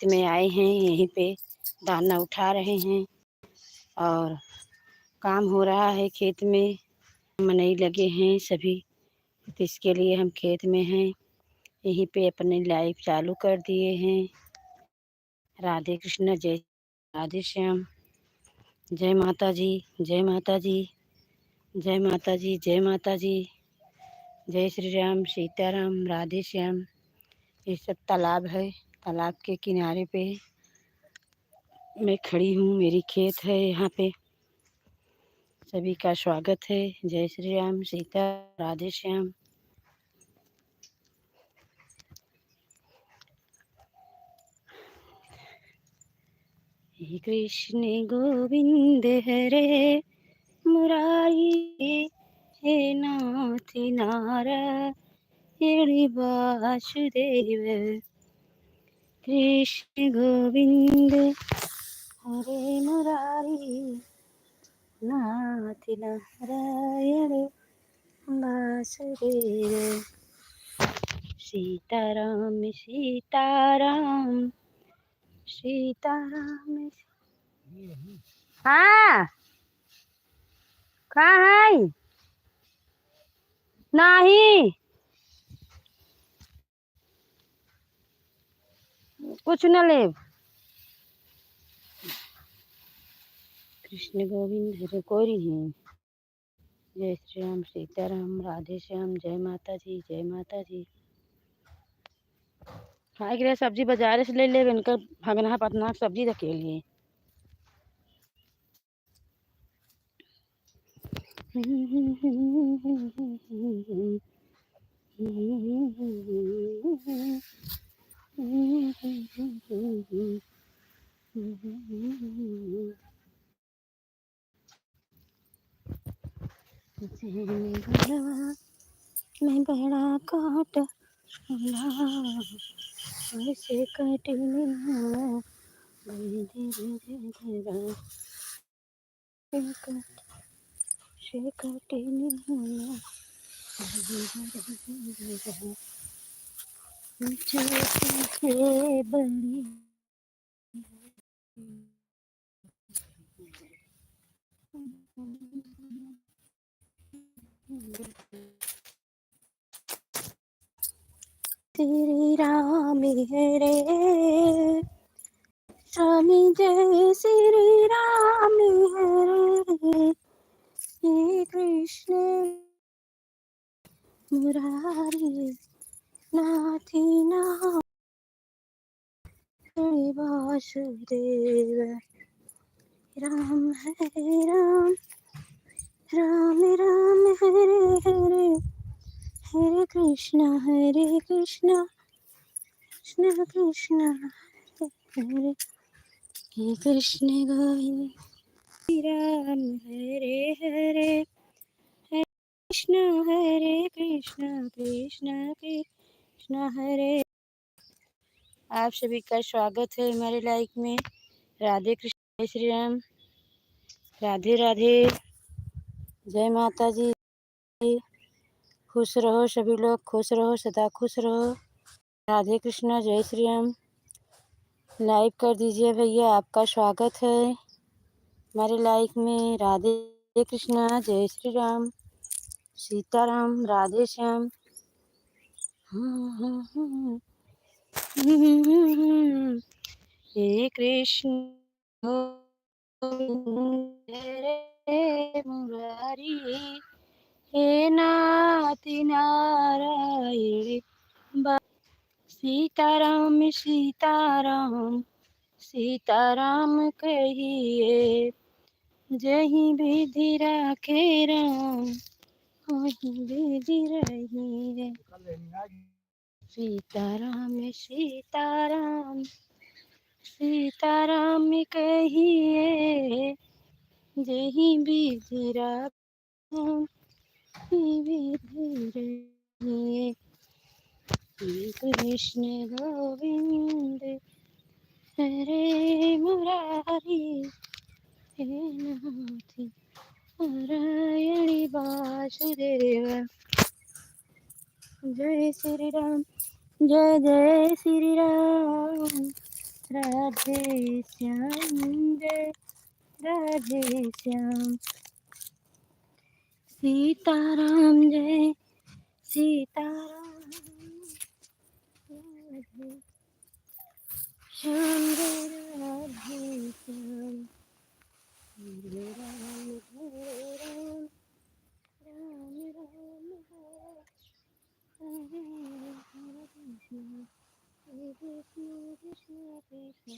खेत में आए हैं, यहीं पे दाना उठा रहे हैं और काम हो रहा है खेत में। मनई लगे हैं सभी, तो इसके लिए हम खेत में हैं। यहीं पे अपने लाइव चालू कर दिए हैं। राधे कृष्ण, जय राधे श्याम। जय माता जी, जय माता जी, जय माता जी, जय माता जी। जय श्री राम, सीताराम, राधे श्याम। ये सब तालाब है, तालाब के किनारे पे मैं खड़ी हूँ। मेरी खेत है यहाँ पे। सभी का स्वागत है। जय श्री राम, सीता, राधे श्याम। हे कृष्ण गोविंद हरे मुरारी, हे नाथ नारायण वासुदेव। कृष्ण गोविंद हरे मुरारी, नाथ नारायण वासुदेव। सीताराम सीताराम, सीताराम। हाँ, कहाँ है? नहीं, कुछ न ले। कृष्ण गोविंद हरे कोरी है। जय श्री राम, सीताराम, राधे श्याम। जय माता जी, जय माता जी। खाए के लिए सब्जी बाजार से ले ले, इनका भगना पतना सब्जी रखे लिए। मैं बड़ा काट ऐसे कटे से कटे बड़ी श्री राम हरे स्वामी, जय श्री राम हरे। हे कृष्ण मुरारी, नाथ नारायण वासुदेव। राम हरे राम, राम राम हरे हरे, हरे कृष्ण कृष्ण कृष्ण हरे। हे कृष्ण गोविंद राम हरे हरे, हरे कृष्ण कृष्ण कृष्ण हरे। आप सभी का स्वागत है हमारे लाइक में। राधे कृष्ण, जय श्री राम, राधे राधे, जय माता जी। खुश रहो सभी लोग, खुश रहो, सदा खुश रहो। राधे कृष्ण, जय श्री राम। लाइक कर दीजिए भैया, आपका स्वागत है हमारे लाइक में। राधे कृष्ण, जय श्री राम, सीताराम, राधे श्याम। हे कृष्ण हरे मुरारी, हे नाथ नारायण। सीताराम सीताराम, सीताराम कहिए। जहीं विधि राखे राम, वहीं विधि रही। सीताराम सीताराम, सीताराम कहिए। जहीं विधि राखे विधि रही। कृष्ण गोविंद हरे मुरारी, हे नाथ नारायण वासुदेव। जय श्री राम, जय जय श्री राम। राधे श्याम जय राधे श्याम। सीताराम जय सीताराम, राधे श्याम जय राधे श्याम। हरे राम हरे राम, राम राम हरे हरे, हरे कृष्ण कृष्ण कृष्ण,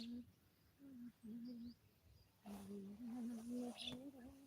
हरे राम हरे राम।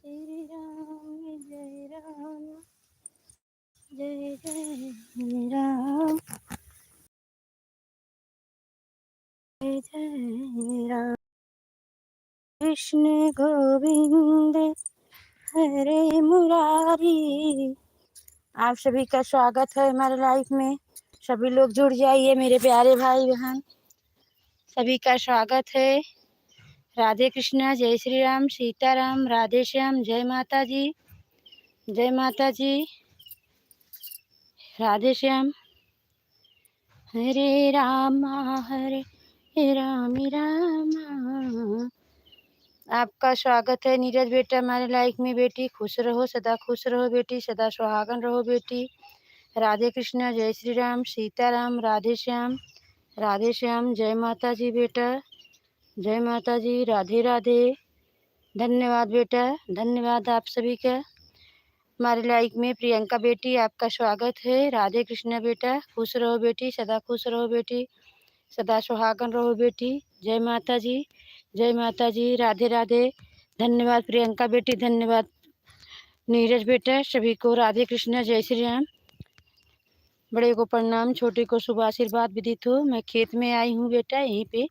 श्री राम जय राम, जय जय राम, जय जय राम। कृष्ण गोविंद हरे मुरारी। आप सभी का स्वागत है हमारे लाइफ में। सभी लोग जुड़ जाइए मेरे प्यारे भाई बहन, सभी का स्वागत है। राधे कृष्णा, जय श्री राम, सीताराम, राधे श्याम, जय माता जी, जय माता जी, राधे श्याम। हरे राम राम। आपका स्वागत है नीरज बेटा हमारे लाइफ में। बेटी खुश रहो, सदा खुश रहो बेटी, सदा सुहागन रहो बेटी। राधे कृष्णा, जय श्री राम, सीताराम, राधे श्याम, राधे श्याम, जय माता जी बेटा, जय माता जी, राधे राधे। धन्यवाद बेटा, धन्यवाद आप सभी का। हमारे लाइफ में प्रियंका बेटी आपका स्वागत है। राधे कृष्णा बेटा, खुश रहो बेटी, सदा खुश रहो बेटी, सदा सुहागन रहो बेटी। जय माता जी, जय माता जी, राधे राधे। धन्यवाद प्रियंका बेटी, धन्यवाद नीरज बेटा। सभी को राधे कृष्णा, जय श्री राम। बड़े को प्रणाम, छोटे को शुभ आशीर्वाद विदित हो। मैं खेत में आई हूँ बेटा, यहीं पे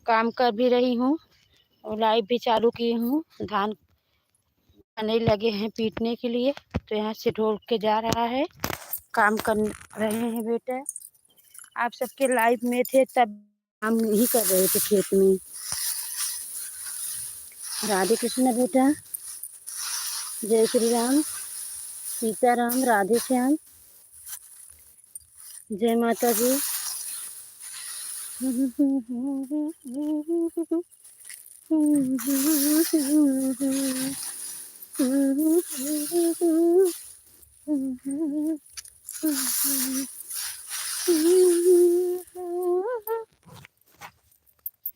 काम कर भी रही हूँ और लाइव भी चालू की हूँ। धान आने लगे हैं पीटने के लिए, तो यहाँ से ढोल के जा रहा है। काम कर रहे हैं बेटा। आप सबके लाइव में थे तब काम नहीं कर रहे थे खेत में। राधे कृष्ण बेटा, जय श्री राम, सीताराम, राधे श्याम, जय माता जी।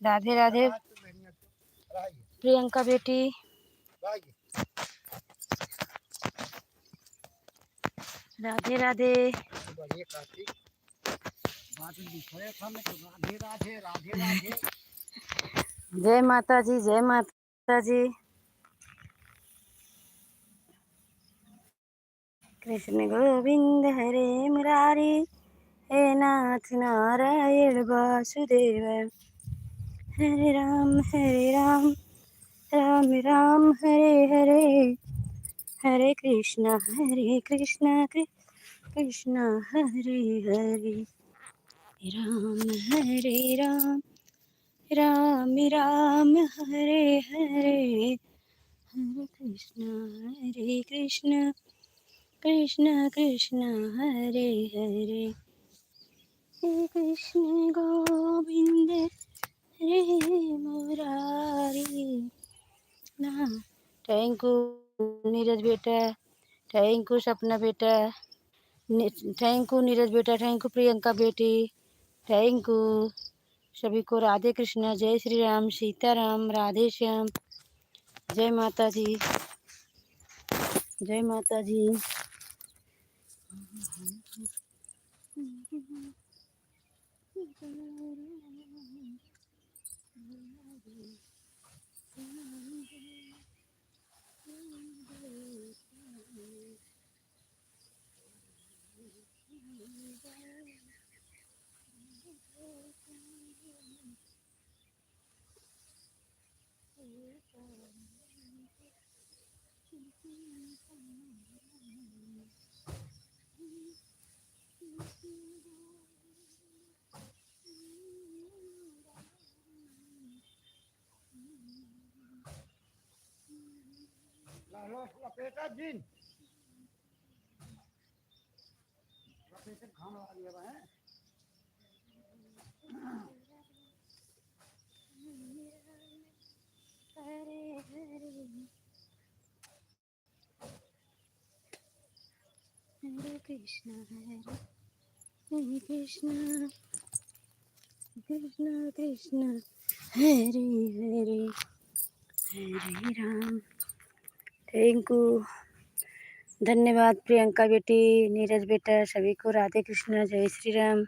राधे राधे प्रियंका बेटी, राधे राधे। जय माता जी, जय माता जी। कृष्ण गोविंद हरे मुरारी, हे नाथ नारायण वासुदेव। हरे राम राम राम हरे हरे, हरे कृष्णा कृष्णा हरे हरे, राम हरे राम राम राम हरे हरे, हरे कृष्णा कृष्ण कृष्ण हरे हरे, हे कृष्ण गोविंद हरे मुरारी। ना थैंक यू नीरज बेटा, थैंक यू सपना बेटा, थैंक यू नीरज बेटा, थैंक यू प्रियंका बेटी, थैंक यू सभी को। राधे कृष्णा, जय श्री राम, सीताराम, राधे श्याम। जय माता जी, जय माता जी। हरे कृष्णा हरे कृष्णा कृष्णा कृष्णा हरे हरे, हरे राम। थैंक यू, धन्यवाद प्रियंका बेटी, नीरज बेटा, सभी को राधे कृष्णा, जय श्री राम,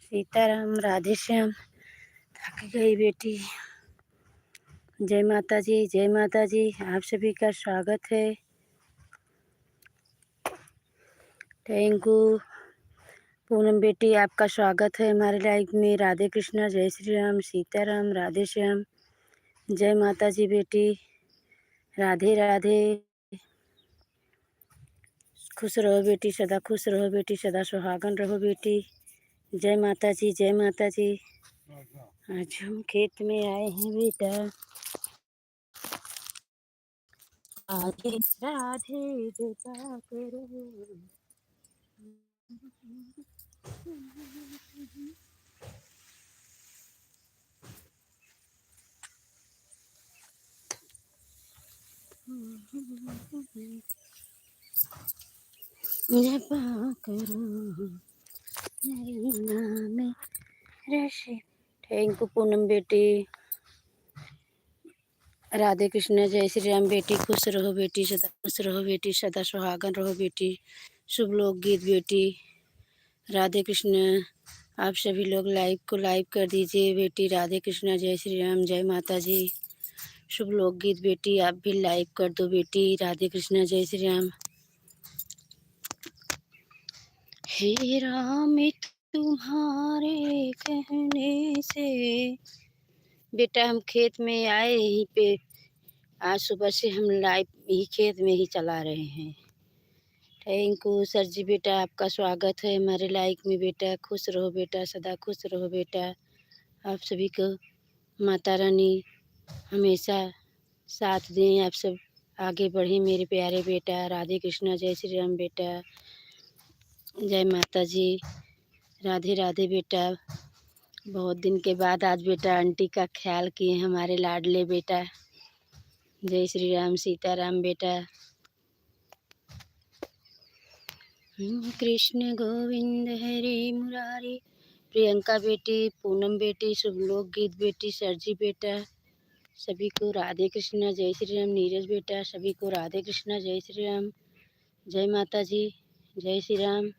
सीताराम, राधे श्याम। थक गई बेटी। जय माता जी, जय माता जी। आप सभी का स्वागत है। थैंक यू पूनम बेटी, आपका स्वागत है हमारे लाइफ में। राधे कृष्णा, जय श्री राम, सीताराम, राधे श्याम। जय माता जी बेटी, राधे राधे। खुश रहो बेटी, सदा खुश रहो बेटी, सदा सुहागन रहो बेटी। जय माता जी, जय माता जी। आज हम खेत में आए हैं बेटा, राधे राधे बेटा करो। जपा करो हरि नाम ऋषि। थैंक यू पूनम बेटी, राधे कृष्ण, जय श्री राम बेटी। खुश रहो बेटी, सदा खुश रहो बेटी, सदा सुहागन रहो बेटी। शुभ लोक गीत बेटी, राधे कृष्ण। आप सभी लोग लाइव को लाइव कर दीजिए बेटी। राधे कृष्ण, जय श्री राम, जय माता जी। शुभ लोक गीत बेटी, आप भी लाइव कर दो बेटी। राधे कृष्ण, जय श्री राम। हे राम तुम्हारे कहने से, बेटा हम खेत में आए यहीं पे। आज सुबह से हम लाइव ही खेत में ही चला रहे हैं। थैंक यू सर जी बेटा, आपका स्वागत है हमारे लाइक में बेटा। खुश रहो बेटा, सदा खुश रहो बेटा। आप सभी को माता रानी हमेशा साथ दें, आप सब आगे बढ़ें मेरे प्यारे बेटा। राधे कृष्णा, जय श्री राम बेटा, जय माता जी। राधे राधे बेटा। बहुत दिन के बाद आज बेटा आंटी का ख्याल किए हमारे लाडले बेटा। जय श्री राम, सीताराम बेटा। कृष्ण गोविंद हरे मुरारी। प्रियंका बेटी, पूनम बेटी, शुभलोक गीत बेटी, सरजी बेटा, सभी को राधे कृष्णा जय श्री राम। नीरज बेटा, सभी को राधे कृष्णा जय श्री राम। जय माता जी, जय श्री राम।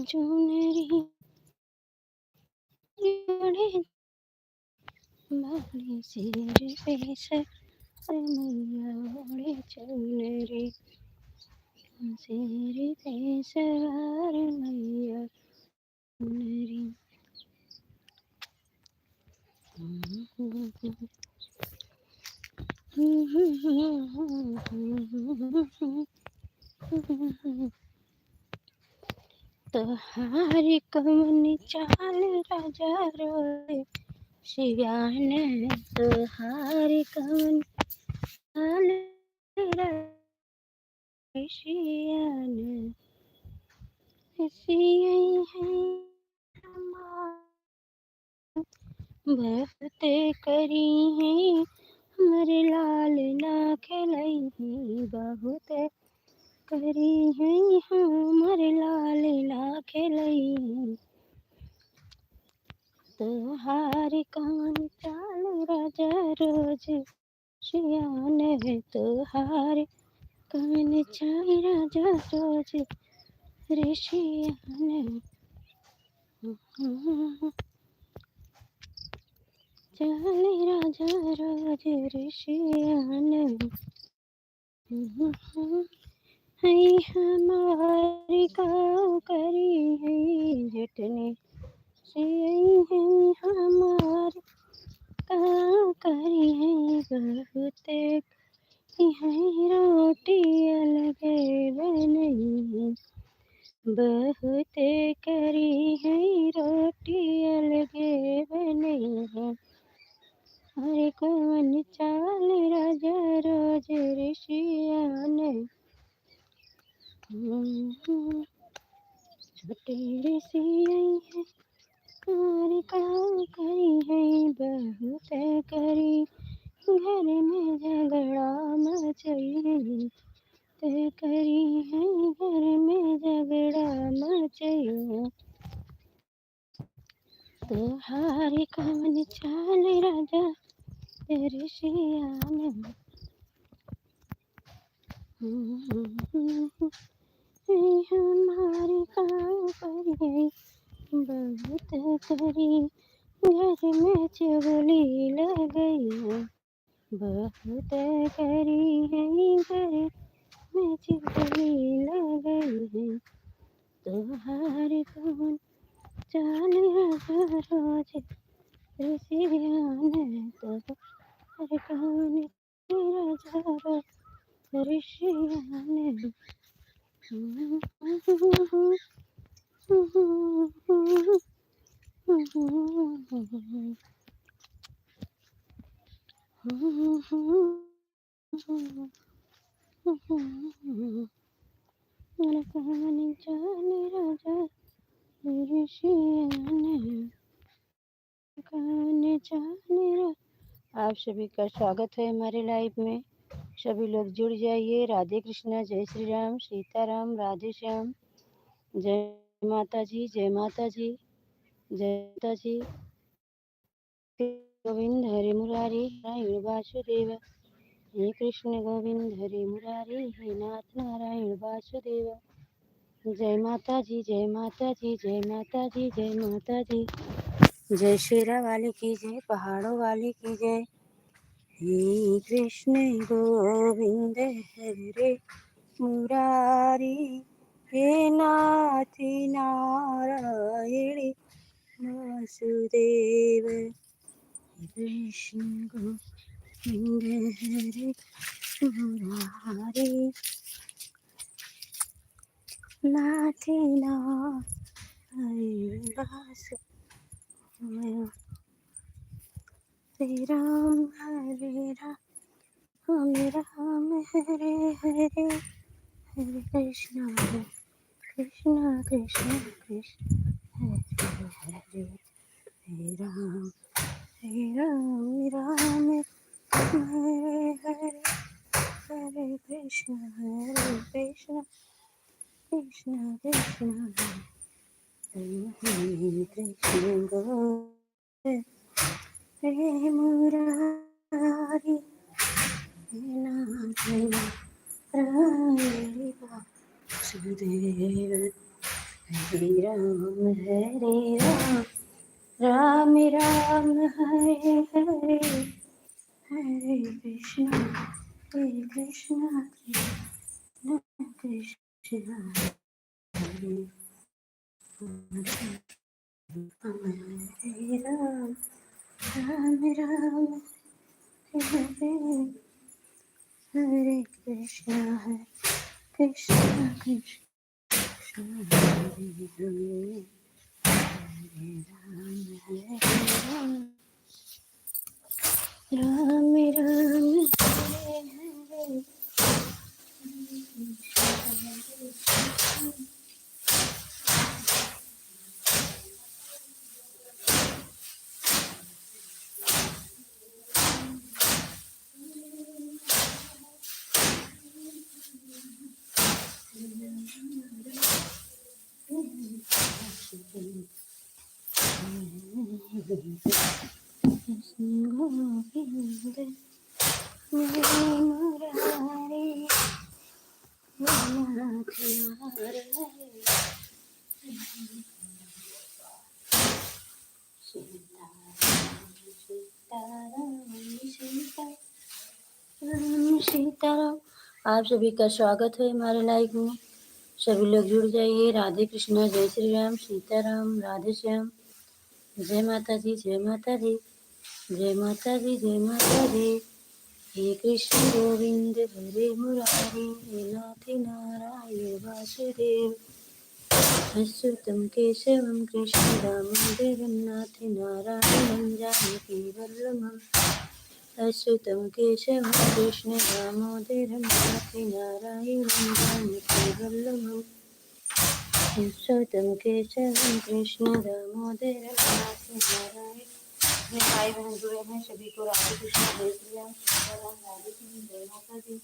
चुनरी ओढ़े बाली सिर पे सर मैया ओढ़े चुनरी सिर पे सवार मैया चुनरी। तोहारी कवन चाल राजा रोए शियान। तोहारी कवन चाल शियान। सियई है बहुते करी है हमरे लाल ना खिलई बहुत करी है हमर लाल ना खिलई। तोहार कौन चाल राजा रोज शियान है। तोहार कौन चाल राजा रोज रे शियान। चाल राजा रोज रे शियान। है हमारी का करी है जटने से है हमार का करी है बहुत है रोटी अलग बनी बहुत करी है रोटी अलग बनी है। हरे कौन चाल राजा रोज ऋषियान। छोटे ऋषियाई है हरे काम करी है बहुत करी घर में झगड़ा मचई ते करी है घर में झगड़ा मचई। तोहारी कौन चाल राजा ऋषियान। हमारी काम करी बहुत करी घर में चुगली लगई बहुत करी है घर में चुगली लगई। तोहार कौन चाल राजा रोज ऋषियान। तोहार कौन राजा रोज ऋषियान। कहानी चाल राजा ऋषियान। कहानी चाल। आप सभी का स्वागत है हमारे लाइव में। सभी लोग जुड़ जाइए। राधे कृष्णा जय श्री राम सीताराम राधे श्याम। जय माता जी, जय माता जी, जय माता जी। गोविंद हरे मुरारी नारायण वासुदेव। हे कृष्ण गोविंद हरे मुरारी हे नाथ नारायण वासुदेव। जय माता जी, जय माता जी, जय माता जी, जय माता जी। जय शेरा वाले की जय, पहाड़ों वाले की जय। हे कृष्ण गोविंद हरे मुरारी हे नाथ नारायण वासुदेव। कृष्ण गोविंद हरे मुरारी नाथ नारायण वासुदेव। हरे राम हरे राम हरे Hare Krishna, Krishna Krishna Krishna, Hare Hare, Hare Ram, Ram Ram, Hare Hare, Hare Krishna, Krishna Krishna, Hare Krishna, Govinda, Hare Murari, Hare Ram, Hare Vasudeva, Hare Ram, Hare Ram, Ram Ram, Hare Hare, Hare Krishna, Krishna Krishna, Hare Hare Ram, Ram Ram, Hare Hare Krishna, Krishna Krishna, Hare Hare, Hare Ram, Hare Ram, Ram Ram, Hare Hare. Govinda, Murari, Nath Narayana, Sitaram. आप सभी का स्वागत है हमारे live में। सभी लोग जुड़ जाइए। राधे कृष्णा, जय श्री राम, सीताराम, राधे श्याम। जय माता दी, जय माता दी, जय माता दी, जय माता दी। हे कृष्ण गोविंद हरे मुरारी, हे नाथ नारायण वासुदेव। अच्युतं केशवं कृष्ण दामोदरं नाथ नारायणं जानकी वल्लभम्। अच्युतं केशवं कृष्ण दामोदरं नाथ नारायणं जानकी वल्लभम्। अच्युतं केशवं कृष्ण दामोदरं नाथ नारायण। अपने भाई बहन जुड़े हैं, सभी को राधे कृष्ण, जय श्री राम, सीताराम, राधे कृष्ण, जय माता दी।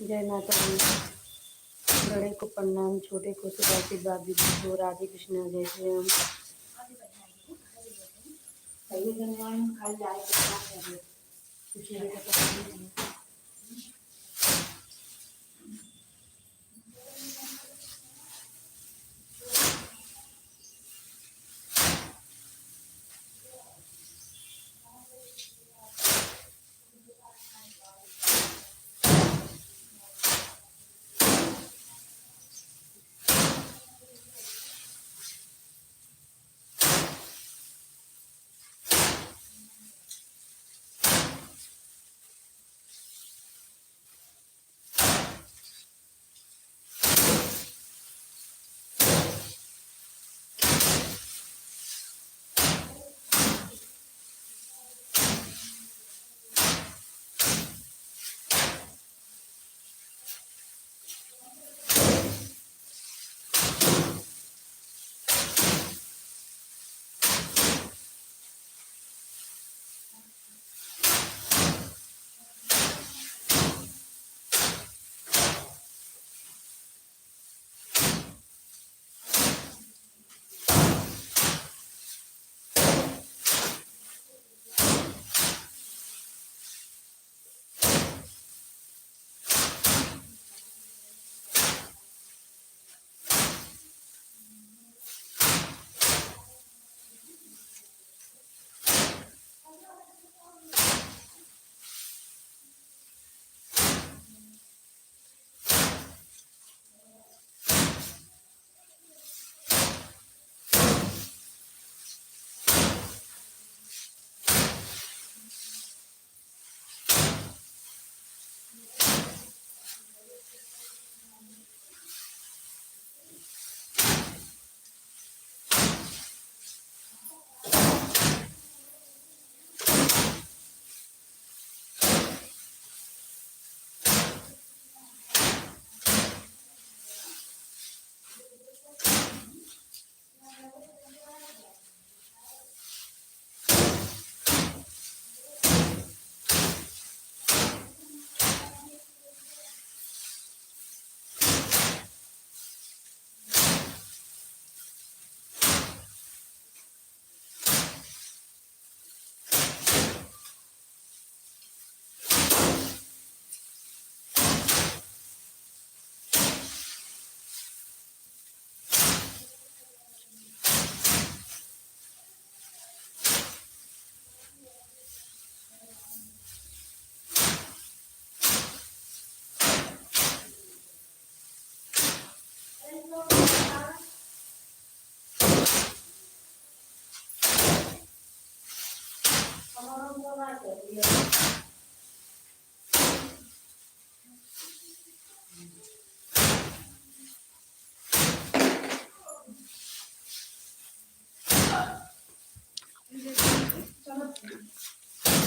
जय माता दी। बड़े को प्रणाम, छोटे को शुभ आशीर्वाद दीजिए। राधे कृष्ण, जय श्री राम।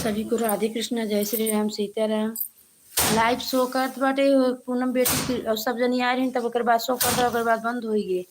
सभी को राधे कृष्णा, जय श्री राम, सीताराम। लाइव शो करत बाटे पूनम बेटी की, और सब जनी आ रही तब ओकर बाद शो कर दो, ओकर बाद बंद होई गे।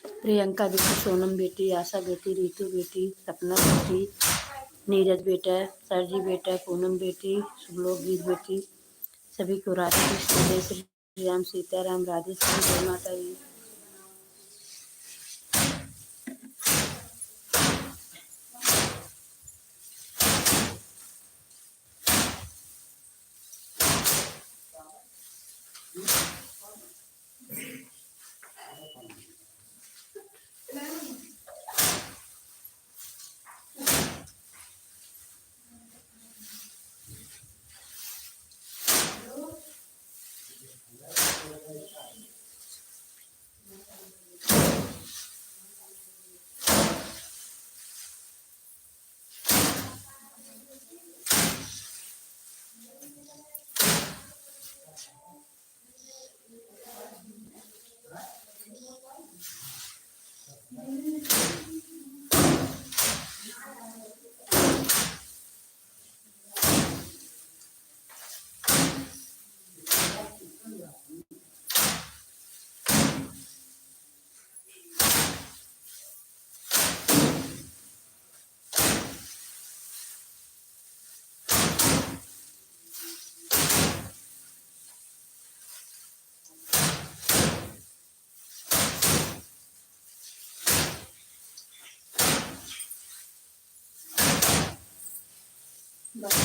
प्रियंका बेटी, सोनम बेटी, आशा बेटी, रितु बेटी, सपना बेटी, नीरज बेटा, सरजी बेटा, पूनम बेटी, शुभलोक बेटी, सभी को राधे कृष्ण, जय श्री राम, सीताराम, राधे श्याम, जय माता दी।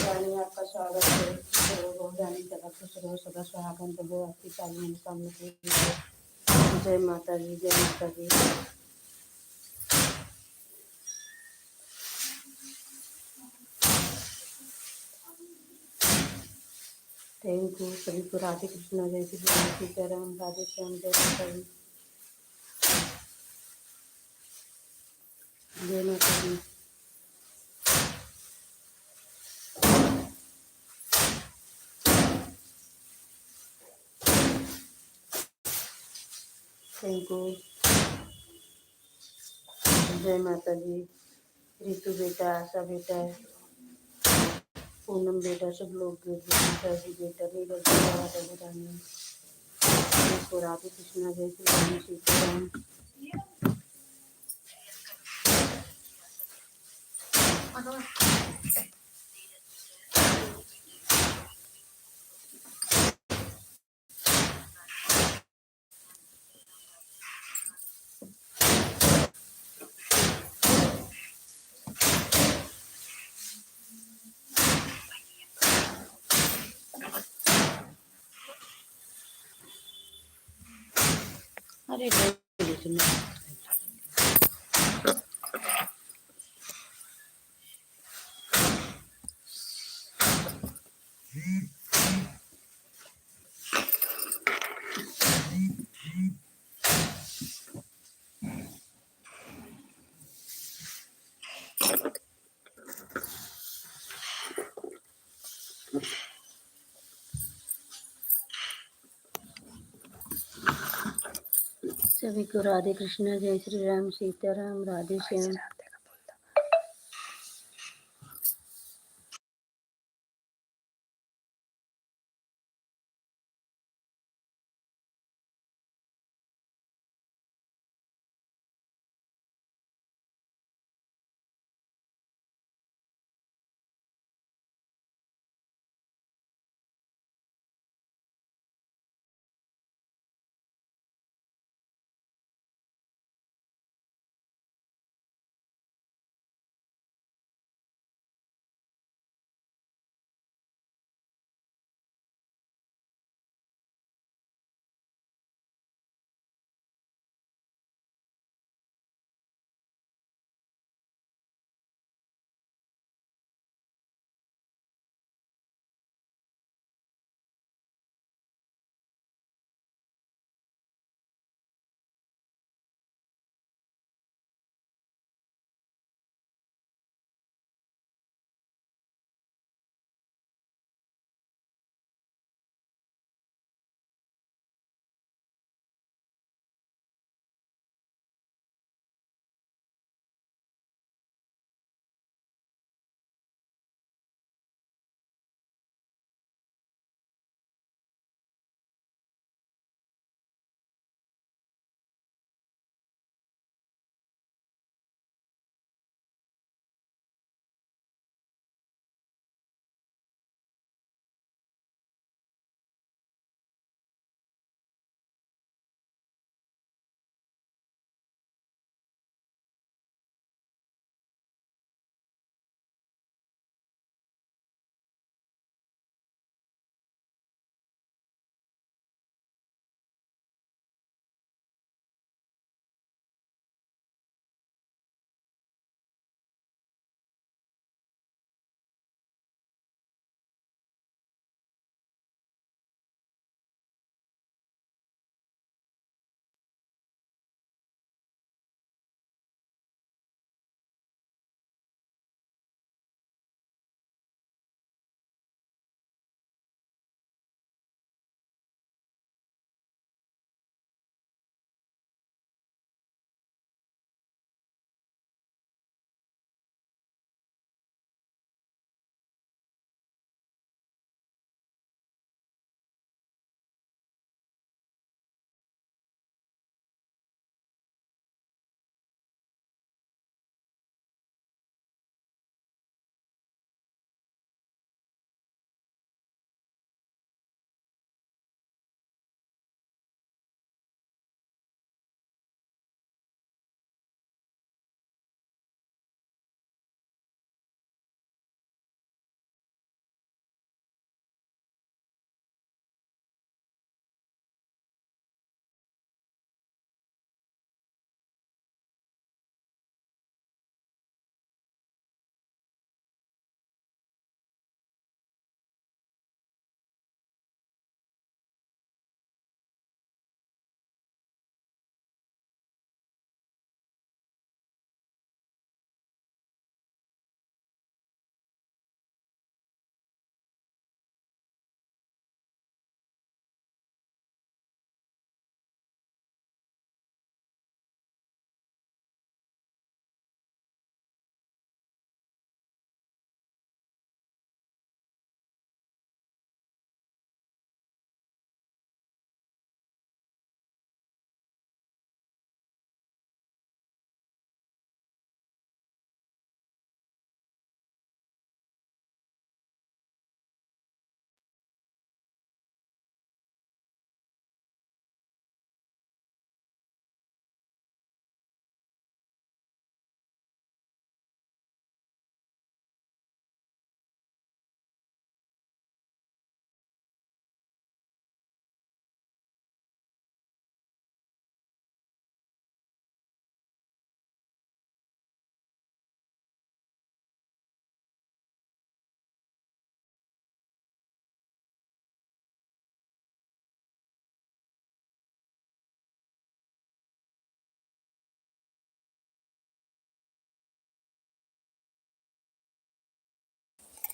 रानी आपका स्वागत है। रानी सदा खुश रहो, सदा सुहागन रहो, आपकी सारी मनोकामना पूरी हो। जय माता दी, जय माता दी। थैंक यू सभी को। राधे कृष्णा, जय श्री राम, सीताराम, राधे श्याम, जय माता दी, जय माता दी। थैंक यू, जय माता दी। रितु बेटा, आशा बेटा, पूनम बेटा, सब लोग बेटा, सरजी बेटा, नीरज बेटा, राधा रानी, को राधे कृष्णा, जय श्री राम, सीताराम। अरे सभी को राधे कृष्णा, जय श्री राम, सीताराम, राधे श्याम।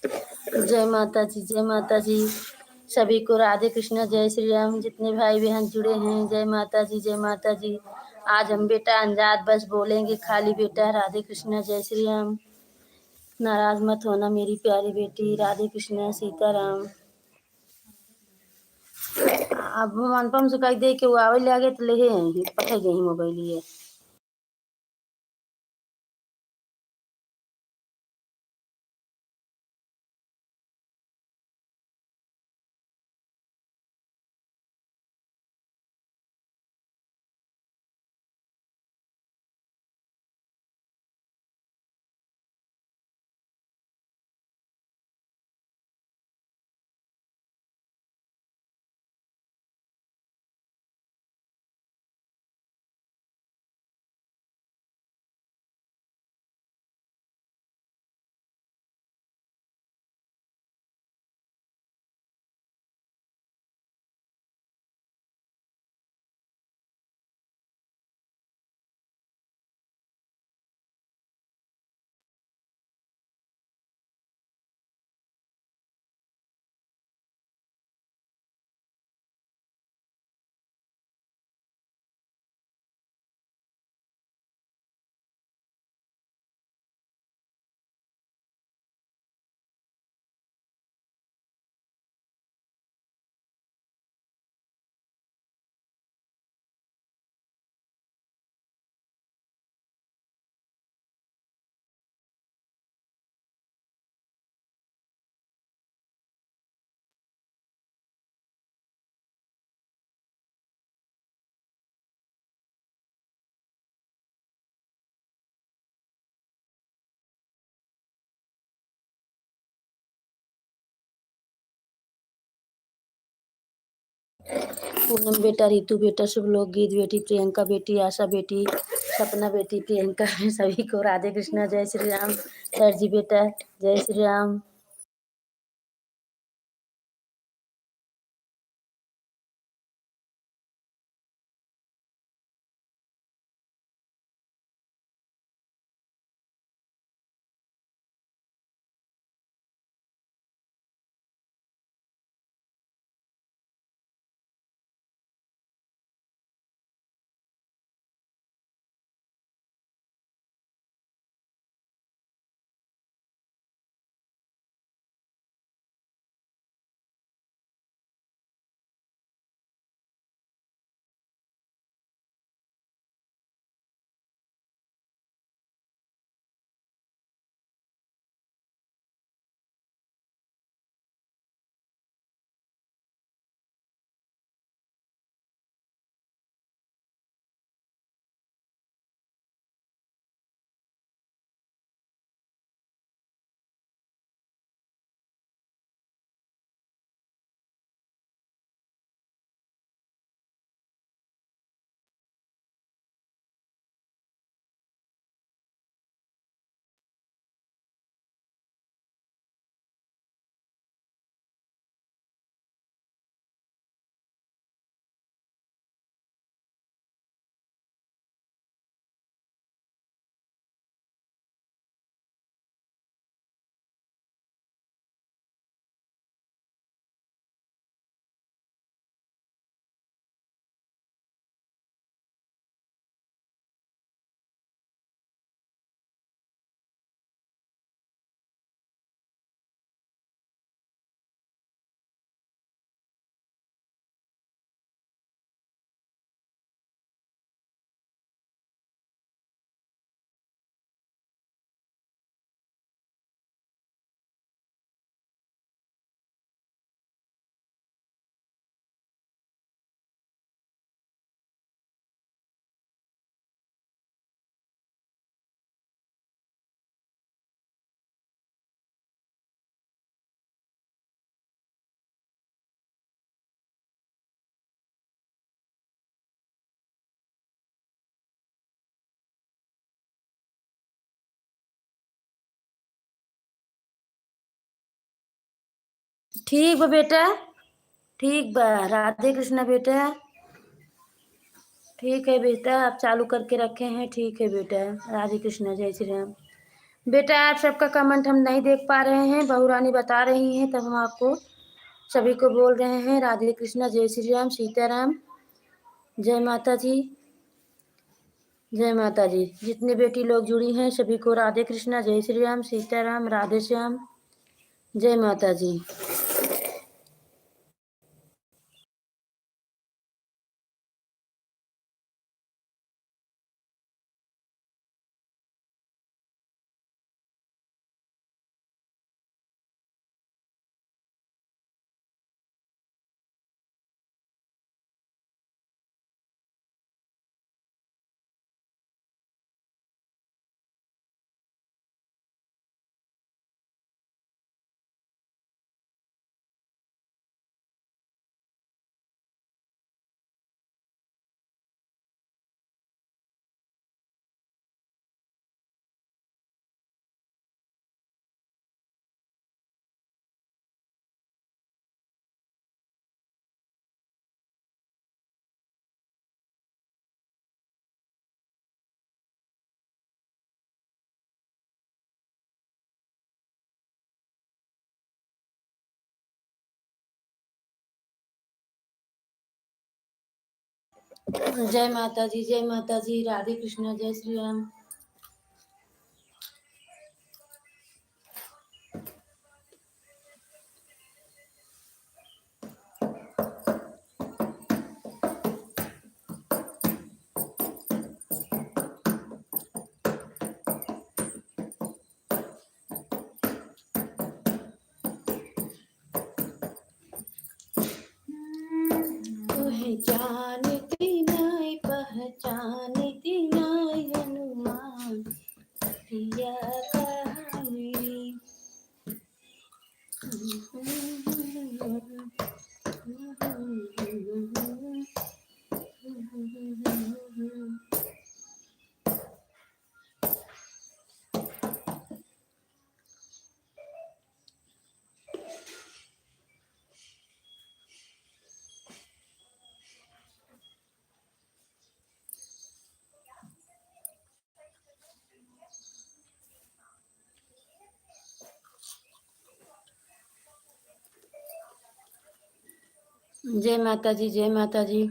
जय माता जी, जय माता जी। सभी को राधे कृष्णा, जय श्री राम। जितने भाई बहन जुड़े हैं, जय माता जी, जय माता जी। आज हम बेटा अनजात बस बोलेंगे खाली बेटा राधे कृष्णा जय श्री राम। नाराज मत होना मेरी प्यारी बेटी, राधे कृष्णा सीताराम। अब हम अनुपम से कह दे कि वो आवे ले आगे तो ले पठे गई मोबाइल ये। पूनम बेटा, रितु बेटा, शुभ लोग गीत बेटी, प्रियंका बेटी, आशा बेटी, सपना बेटी, प्रियंका सभी को राधे कृष्णा जय श्री राम। सर जी बेटा जय श्री राम। ठीक बा बेटा, ठीक बा, राधे कृष्णा बेटा। ठीक है बेटा, आप चालू करके रखे हैं, ठीक है बेटा, राधे कृष्णा जय श्री राम। बेटा आप सबका कमेंट हम नहीं देख पा रहे हैं, बहू रानी बता रही हैं, तब हम आपको सभी को बोल रहे हैं राधे कृष्णा, जय श्री राम, सीताराम, जय माता जी, जय माता जी। जितने बेटी लोग जुड़ी हैं सभी को राधे कृष्णा, जय श्री राम, सीताराम, राधे श्याम, जय माता जी। जय माता जी, जय माता जी, राधे कृष्णा, जय श्री राम। जानती नहीं पहचानती नहीं हनुमान पिया कहानी। जय माता जी, जय माता जी।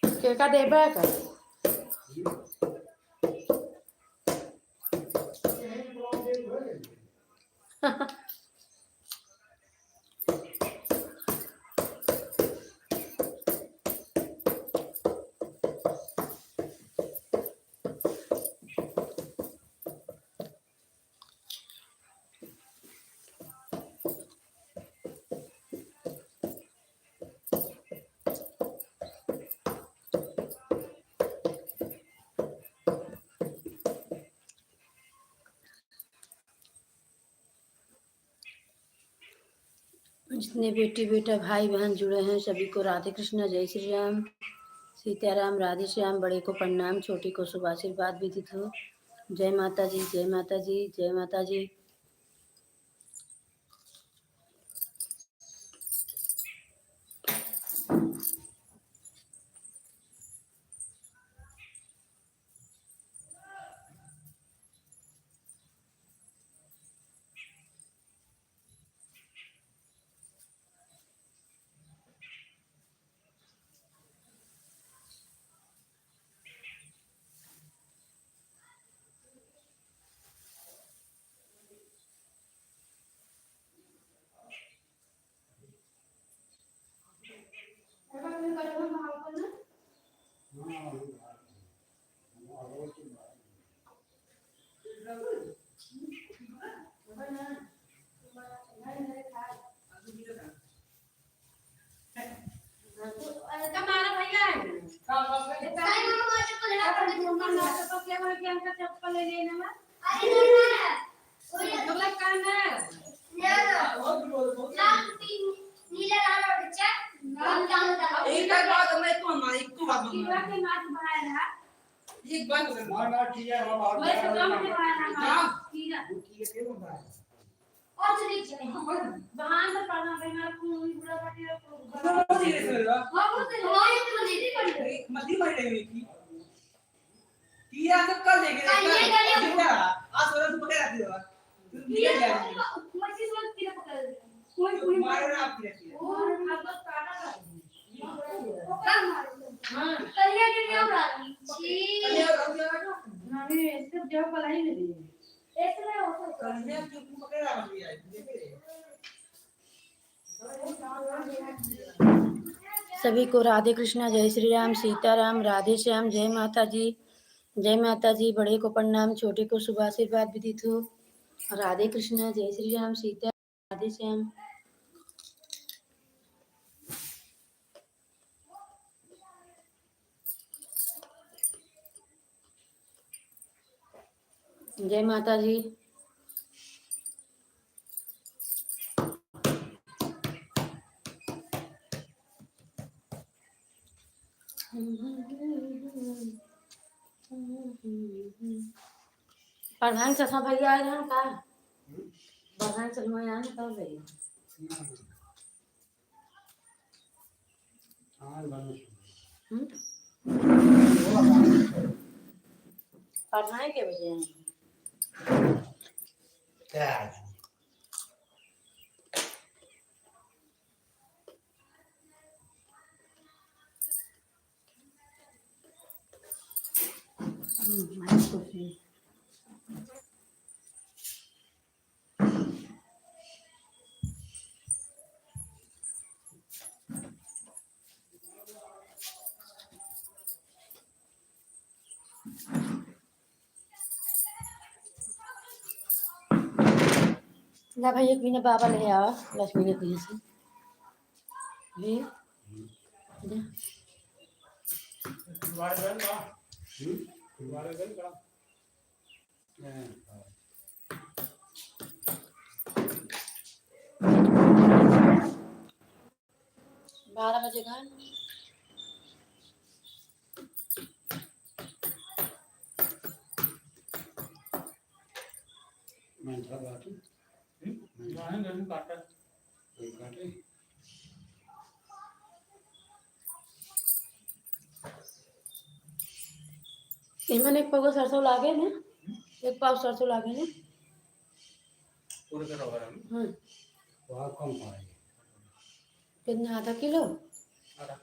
केका देबा का जितने बेटी बेटा भाई बहन जुड़े हैं सभी को राधे कृष्णा, जय श्री राम, सीताराम, राधे श्याम। बड़े को प्रणाम, छोटी को शुभ आशीर्वाद विदित हो। जय माता जी, जय माता जी, जय माता जी। एक बात मैं तो हमारी एक तो बात एक बात ना ठीक है बाबा मैं तो काम नहीं बनाना ठीक है क्यों होता है और चलिए चले बहान में पढ़ना बेना कोई बुरा पार्टी को नहीं रहेगा हां वो तो हमारी तो नहीं पड़ी मछली मर गई थी किया तो कल लेके आज सोलह पकड़ आती है किया मछली सोलह तीन पकड़ कोई मारे ना आप किया और अब तो काटा था हां कलिया के नहीं उड़ा छी कलिया उड़ा नहीं इससे जब पलाई नहीं इसमें होता कलिया क्यों पकड़ आ रही है सभी को राधे कृष्णा, जय श्री राम, सीताराम, राधे श्याम, जय माता जी, जय माता जी। बड़े को प्रणाम, छोटे को शुभ आशीर्वाद विदित हो। राधे कृष्णा, जय श्री राम, सीता, राधे श्याम। जय माता जी। प्रधान चश्मा भैया आए हैं का? प्रधान चश्मा आए हैं कब भैया? प्रधान के बजे हैं? क्या ना भाई एक महीने बाबा ले आओ लक्ष्मी के कहीं से भी बारह बजे का इमन एक पाव सरसों लागे ने एक पाव सरसों लागे ने पूरे का रहा है वहां कम पाए कितना आधा किलो ज्यादा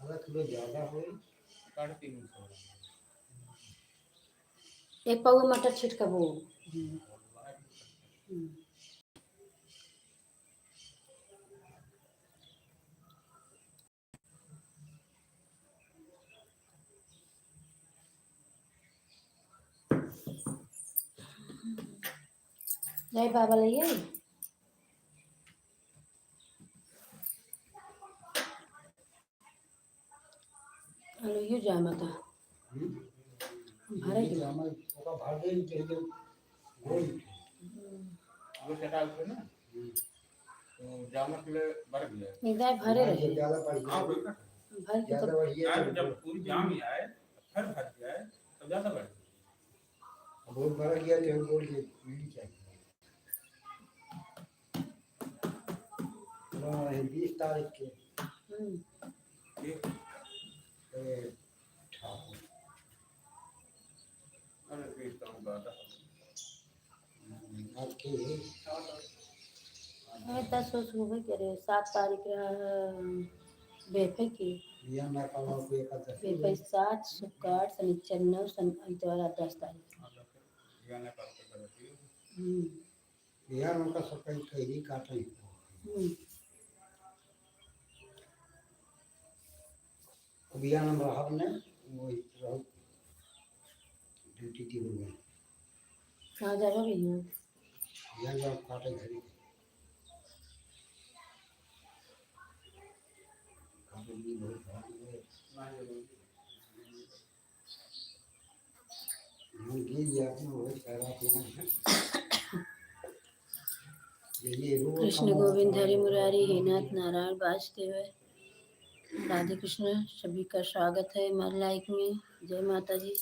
आधा किलो ज्यादा हो 350 एक पाव मटर छिटका वो नहीं बाबा लिए हेलो ये जामा था भरे के जामा ओका भागे नहीं चाहिए गोल वो कटा उठे ना तो जामा के लिए भर गया इधर भरे रहे ज्यादा पड़ गया भर के तो जब पूरी जाम ही आए फिर भर गया तो ज्यादा बढ़ गया बहुत भर गया तो गोल के नहीं चाहिए हाँ 20 तारीख के दस सुबह करे 7 तारीख बेफे की बेफे 7 शुक्र शनिचर 9 इतवार 10 तारीख यार उनका सबका खैरी काटा ही अभियान हम रहा ने वो रहो ड्यूटी की हो गई कहाँ जा रहा भैया यहाँ काटे घरी काटे बहुत भारी है हम गिर गया अपना वो सारा अपना कृष्ण गोविंद हरि मुरारी हे नाथ नारायण वासुदेव। राधे कृष्ण। सभी का स्वागत है हमारे लाइक में। जय माता जी।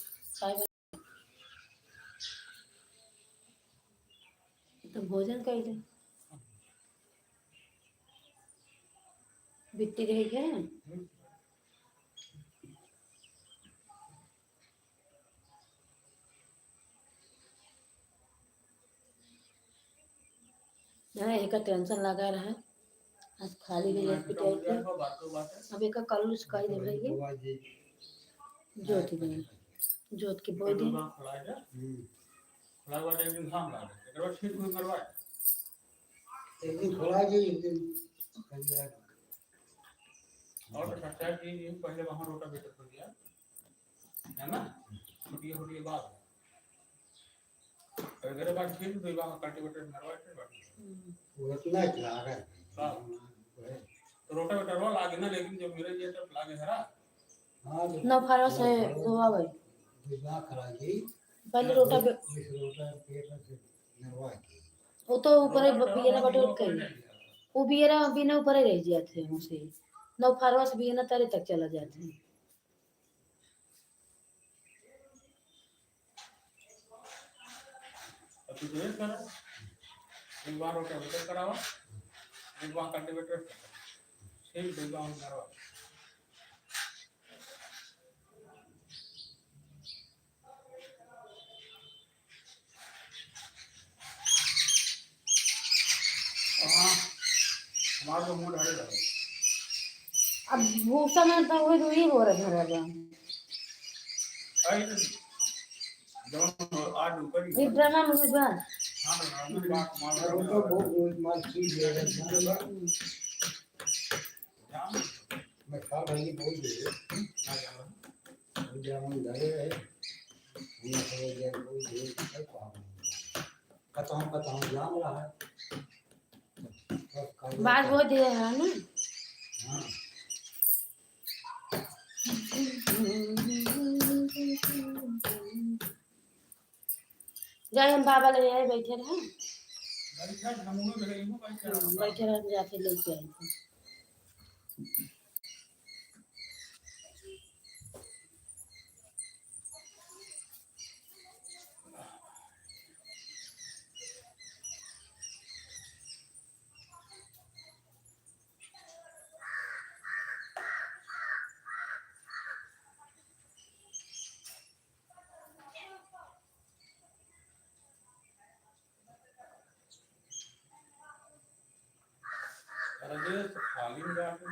तो भोजन कर दे बिट्टी रही है। एक टेंशन लगा रहा है। आज खाली नहीं एक पिटाई के अब एक कल उसका ही दे रही ज्योत में ज्योत की बोल दी। एक दिन खोला जी एक दिन और तो सच्चा जी ये पहले वहां रोटा बेटर कर दिया है ना छोटी बात अगर बात ठीक तो वहां कल्टीवेटर मरवाते बाकी वो इतना चला रहा है तो रोटा बेटर वाला आगे ना लेकिन जब मेरे ये तो लागे हरा हां ना फारा से गोवा भाई दूसरा खरा जी पहले रोटा पेट से मरवा के वो तो ऊपर बियना बटोर के वो बियना बिना ऊपर ही रह जाते हैं उसे नौ फारवा से बियना तारे तक चला जाते हैं। अब तो ये करा एक बार रोटा बेटर करावा एक बार कल्टीवेटर सेम दूसरा ऑन करवा हमारा मूड हरे लगा अब भूसा में तो वही वही हो रहा है घर आई जब आज ऊपर ही विड्रामा मुझे बात हां बात मार तो बहुत मार चीज है मैं खा रही बोल दे ना जाना जामुन धरे है ये सब ये बोल दे कतां जाम रहा है बात बहुत दिया है ना। हां जाए हम बाबा ले आए बैठे रहे बैठे रहे जाके लेके आए थे। अरे खाली में जाके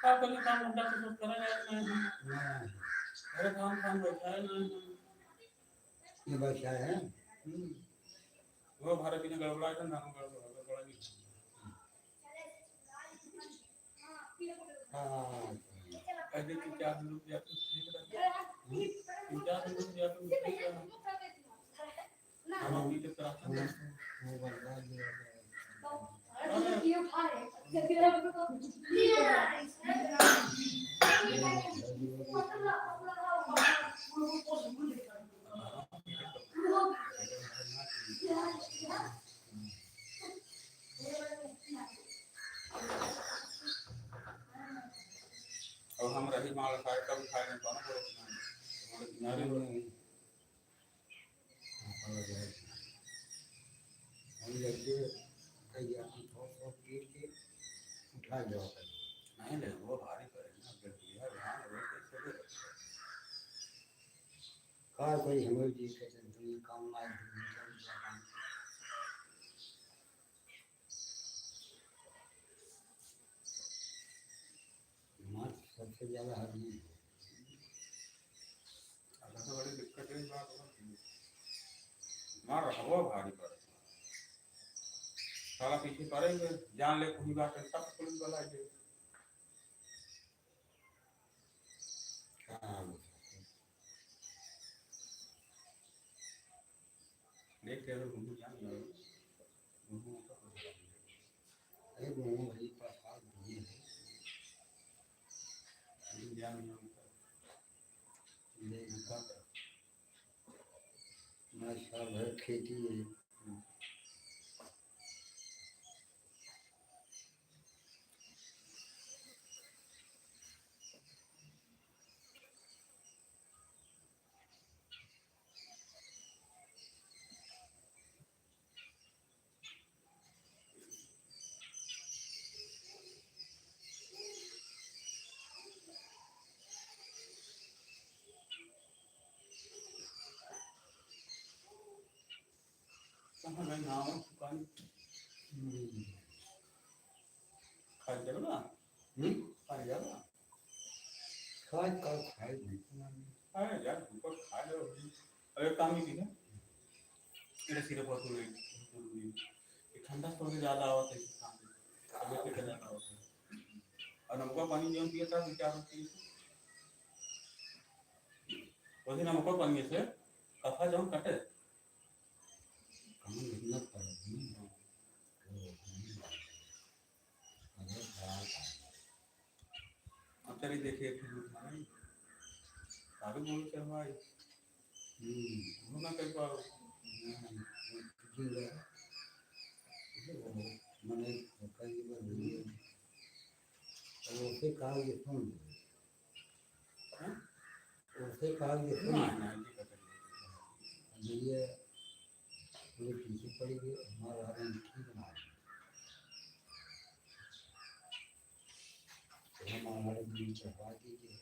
आप कल काम उठा के सब करा जाए ना अरे काम बैठा है ना ये बैठा है वो भारत की गड़बड़ा है ना गड़बड़ा नहीं हां ऐसे कि क्या हम लोग या तो ठीक है क्या हम लोग या तो ठीक है हम भी तो तरह वो बंदा दिया ये उठा है और हम रही माल खाए कब खाए नहीं पाना हमारे किनारे हम जैसे कई अपन थोड़ा पीट के उठा जाओ नहीं ले वो भारी पड़ेगा ना गलतियां ध्यान वो कैसे का कोई हमें जी के दुनिया काम ना मार सबसे ज्यादा हरनी सबसे बड़ी दिक्कत है बात मार हवा भारी पड़े साला पीछे पड़ेंगे जान ले कोई बात है सब पुलिस वाला है देख ले घूम जान घूम अरे घूम भाई पास दिए है जान ले का मैं सब है खेती है मैं नाम दुकान खा जाएगा खा जाएगा खाए कल खाए नहीं अरे यार ऊपर खा लो अरे काम ही की है मेरे सिर पर तो नहीं ठंडा थोड़ी ज़्यादा आवत है काम अबे के ज़्यादा आवत है और नमक पानी जो पिया था विचार होती है वही नमक पानी से कफा जो कटे काम इतना पड़ेगी अरे खराब अब चलिए देखिए फिर सारे बोल चल भाई वो ना कर पाओ मैंने कई बार वीडियो उसे कहा ये सुन उसे कहा ये सुन ना ना ये पूरी पीछे पड़ी गई हमारा रंग ठीक ना हमारे बीच चढ़वा दीजिए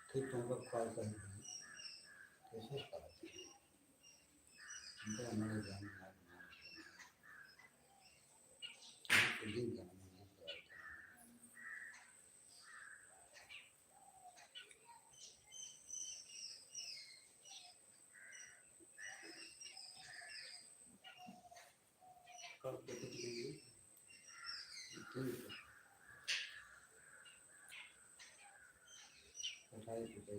ठीक तुमको कॉल कर कैसे करते हमारे जान कल कैसे चलेंगे 28 रुपये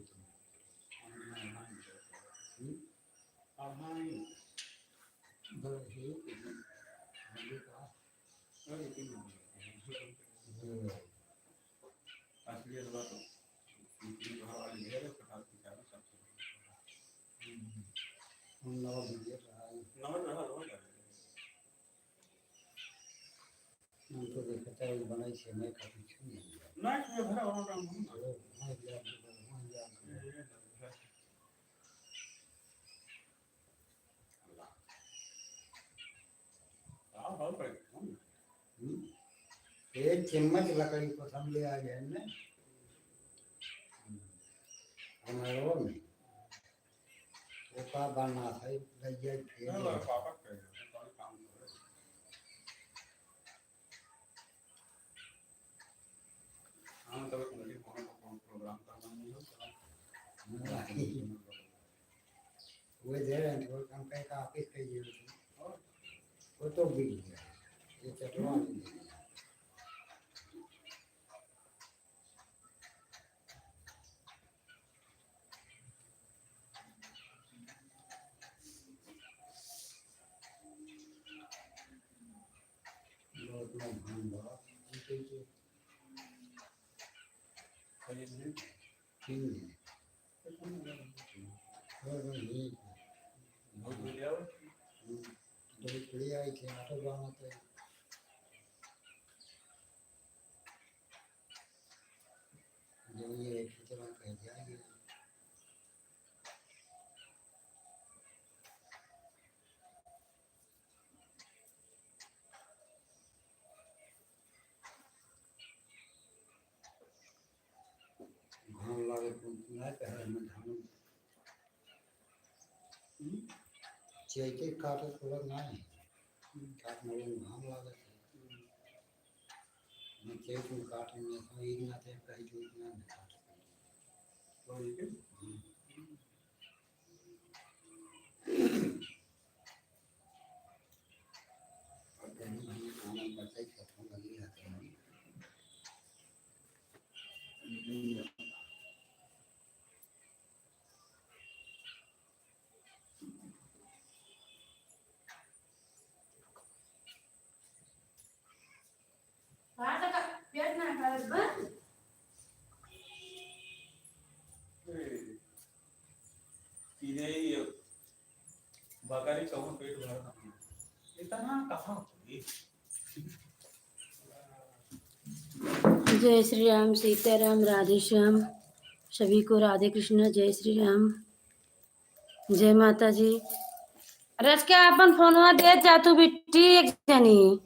उनको देखता है बनाई से मैं काफी छूनी एक चम्मच लकड़ी को हम ले आ गए ना हमारे में वो का बनना था लज्जा फिर वो दे रहे हैं वो काम कहीं का ऑफिस का ये वो तो बिक गया ये चटवा नहीं बहुत ना भान बा ठीक दो पड़ी आई थी ऑटो बाना तो जो ये कितना कह जाएगी धान लागे ना पहले में धान चेके काटे थोड़ा ना है काट में धान लागे मैं चेक में काटे में तो एक ना थे कहीं जो इतना नहीं काटे और कहीं भी खाना बचा ही खत्म लगी रहते हैं पेट ना कर बंद सीधे ही बकरी कहूँ पेट भरना इतना कहाँ होगी जय श्री राम, सीताराम, राधे श्याम। सभी को राधे कृष्ण, जय श्री राम, जय माता जी। रच के अपन फोनवा दे जा तू बिट्टी एक जनी।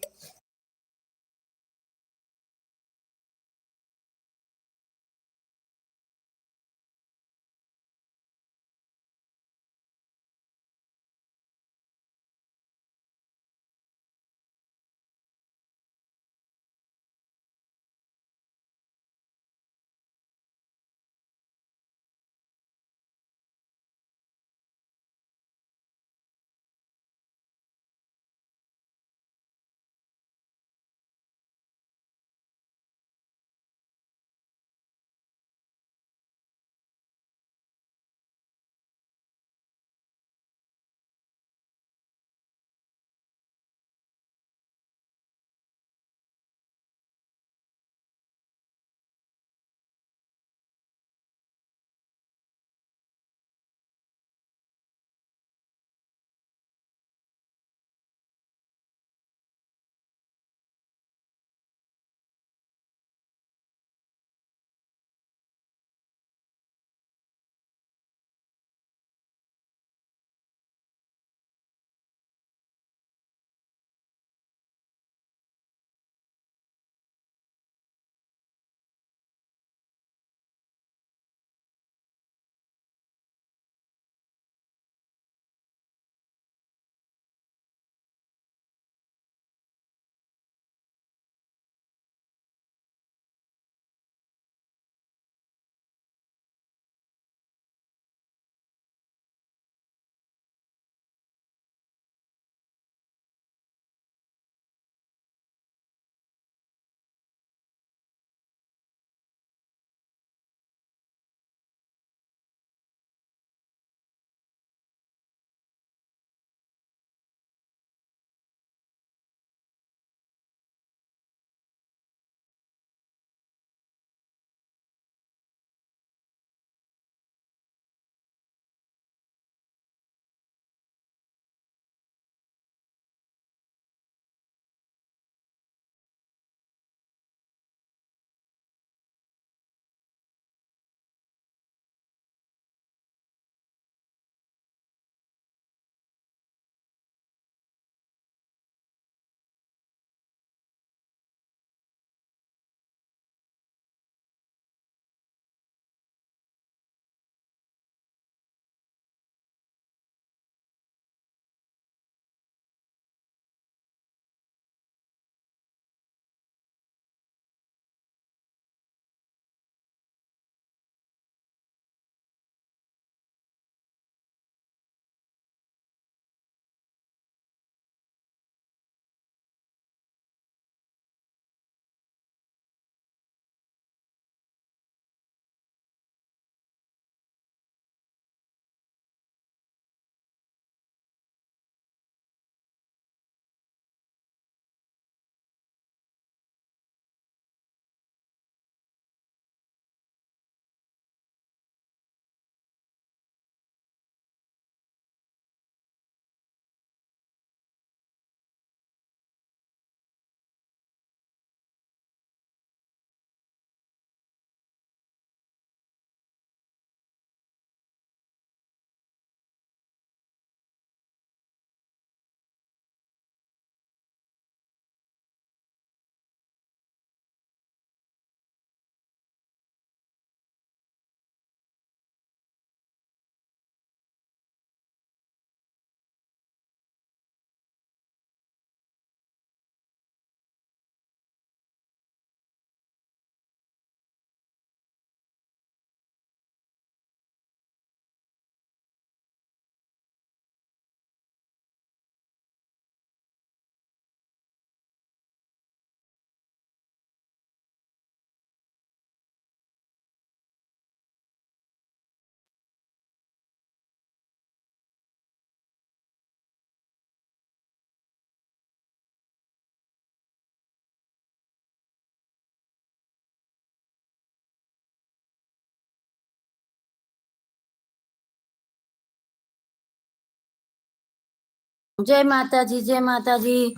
जय माता जी, जय माता जी।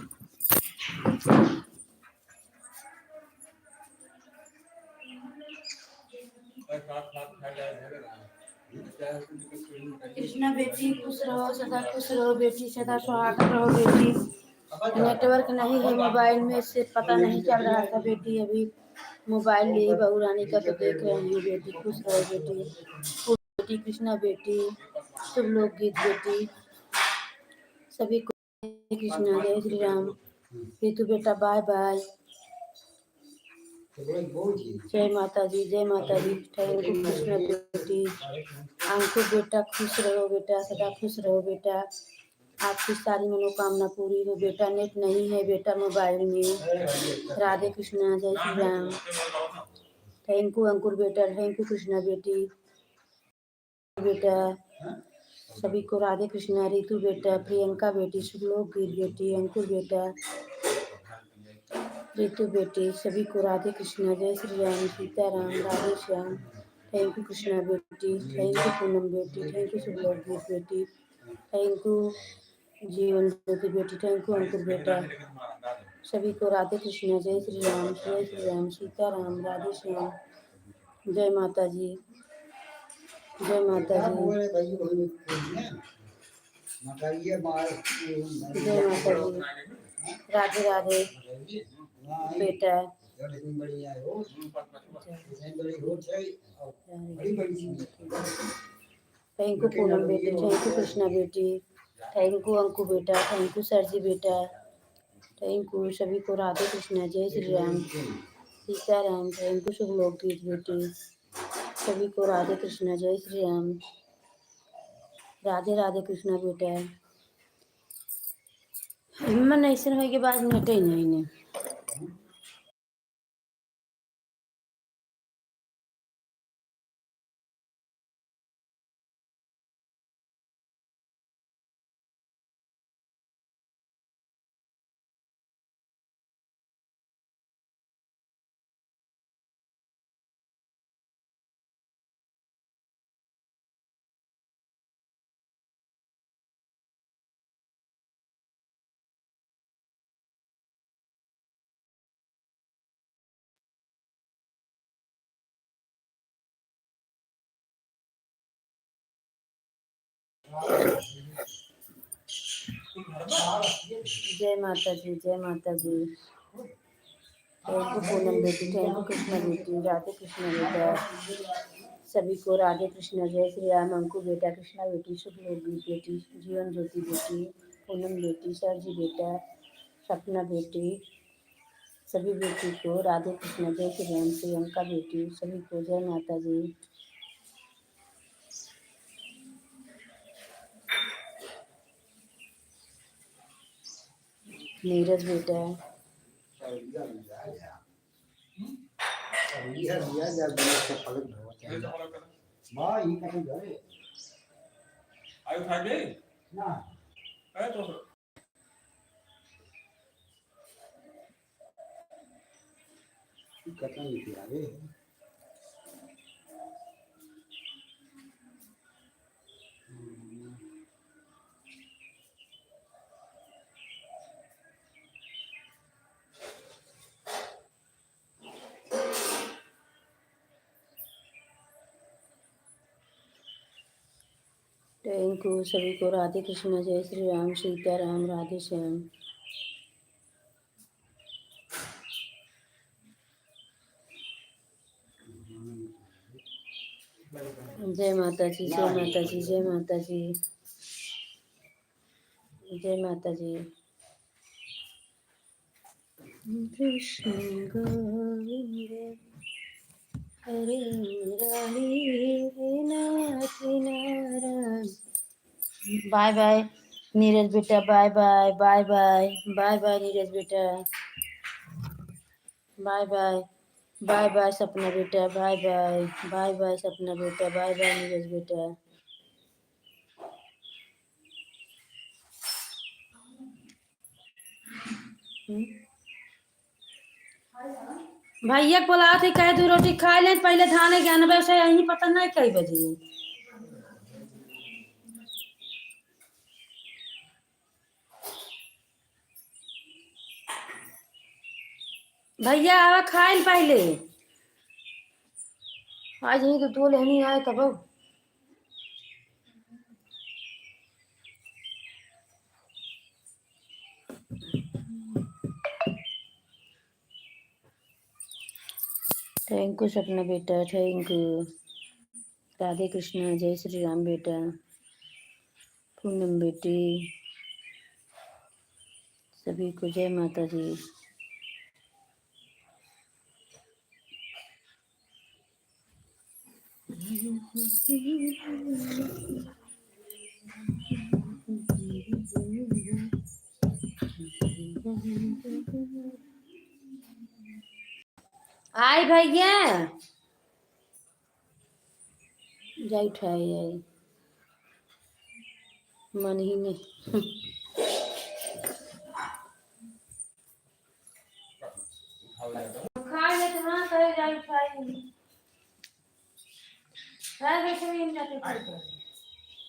कृष्णा बेटी खुश रहो, सदा खुश रहो बेटी, सदा सुहाग रहो बेटी। नेटवर्क नहीं है मोबाइल में, इससे पता नहीं चल रहा था बेटी। अभी मोबाइल लिए बहू रानी का तो देख रहे हैं बेटी। खुश रहो बेटी, खुश बेटी, कृष्णा बेटी, सब लोग गीत बेटी, सभी को कृष्णा, जय श्री राम। रीतू बेटा बाय बाय, जय माता दी, जय माता दी। थैंक यू कृष्णा बेटी। अंकु बेटा खुश रहो बेटा, सदा खुश रहो बेटा, आपकी सारी मनोकामना पूरी हो बेटा। नेट नहीं है बेटा मोबाइल में। राधे कृष्णा, जय श्री राम। थैंक यू अंकुर बेटा, थैंक यू कृष्णा बेटी। बेटा सभी को राधे कृष्णा। रितु बेटा, प्रियंका बेटी, शुभलोक गीत बेटी, अंकुर बेटा, रितु बेटी, सभी को राधे कृष्णा, जय श्री राम, सीताराम, राधे श्याम। थैंक यू कृष्णा बेटी, थैंक यू पूनम बेटी, थैंक यू शुभलोक गीत बेटी, थैंक यू जीवन ज्योति बेटी, थैंक यू अंकुर बेटा, सभी को राधे कृष्णा, जय श्री राम, जय श्री राम, सीताराम, राधे श्याम। जय माता जी, जय माता जी, जय माता जी। राधे राधे बेटा, थैंक यू पूनम बेटी, थैंक यू कृष्णा बेटी, थैंक यू अंकु बेटा, थैंक यू सरजी बेटा, थैंक यू सभी को राधे कृष्णा, जय श्री राम, सीताराम। थैंक यू शुभलोक गीत बेटी, सभी को राधे कृष्णा, जय श्री राम, राधे राधे कृष्णा बेटा। मन ऐसे हो के बाद नेटे नहीं ने। जय माता जी, जय माता जी। थैंक यू पूनम बेटी, थैंक यू कृष्णा बेटी, राधे कृष्णा बेटा, सभी को राधे कृष्णा, जय श्री राम। अंकु बेटा, कृष्णा बेटी, शुभलोक गीत बेटी, जीवन ज्योति बेटी, पूनम बेटी, सरजी बेटा, सपना बेटी, सभी बेटी को राधे कृष्णा, जय श्री राम। प्रियंका बेटी, सभी को जय माता जी। नीरज बेटा, आयु खाए ना है तो कथा नहीं किया रे। थैंक यू सभी को राधे कृष्णा, जय श्री राम, सीताराम, राधे श्याम। जय माता जी, जय माता जी, जय माता जी, जय माता जी। कृष्ण गोविंद हरे मुरारी, नाथ नारायण। बाय बाय नीरज बेटा, bye bye, bye bye, bye bye Neeraj बेटा, bye bye, bye bye Sapna बेटा, bye bye, bye bye Sapna बेटा, बाय बाय नीरज बेटा। भैया बोला थे कहे 2 रोटी खा लें, पहले धाने ज्ञान से यही पता नहीं कई बजे। भैया आवा खाए पहले। आज यही तो 2 लेनी आए तब थैंक यू सपना बेटा, थैंक यू। राधे कृष्णा, जय श्री राम बेटा, पूनम बेटी, सभी को जय माता जी। आई भैया जाई उठाई आई मन ही नहीं। खा ले तो हाँ करे जाई उठाई रात बैठे नहीं जाते थे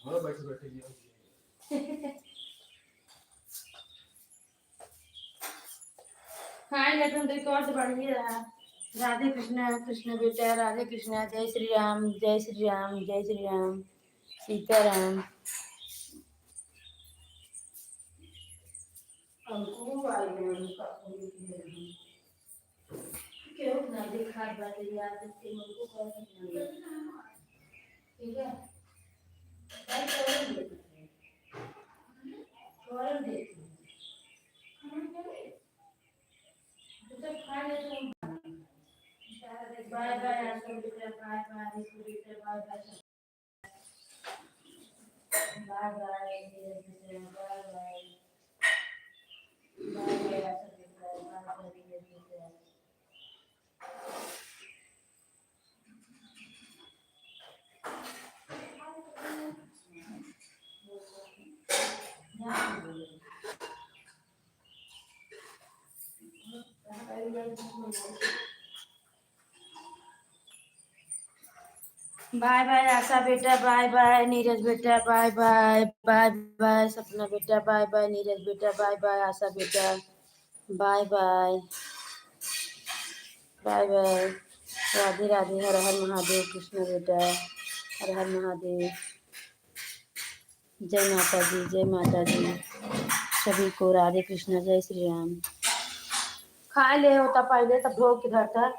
हाँ बैठे बैठे ये खाए ले तुम तो और से बढ़ ही रहा। राधे कृष्णा, कृष्ण बेटा, राधे कृष्णा, जय श्री राम, जय श्री राम, जय श्री राम, सीताराम। हमको आई उनका क्यों ना दिखा बात याद से मुझको कर ठीक है भाई कर देती तो खा ले तुम बाय बाय आजकल बेटा बाय बाय बेटा bye bye bye bye bye bye bye bye आजकल बेटा bye bye bye bye Asha बेटा, बाय बाय नीरज बेटा, bye bye bye bye Sapna बेटा, बाय बाय नीरज बेटा, बाय बाय आशा बेटा, bye bye bye bye. Radhe Radhe, हर हर महादेव, कृष्ण बेटा, हर हर महादेव। जय माता जी, जय माता जी, सभी को राधे कृष्ण, जय श्री राम। खा ले होता पहले तब भोग किधर था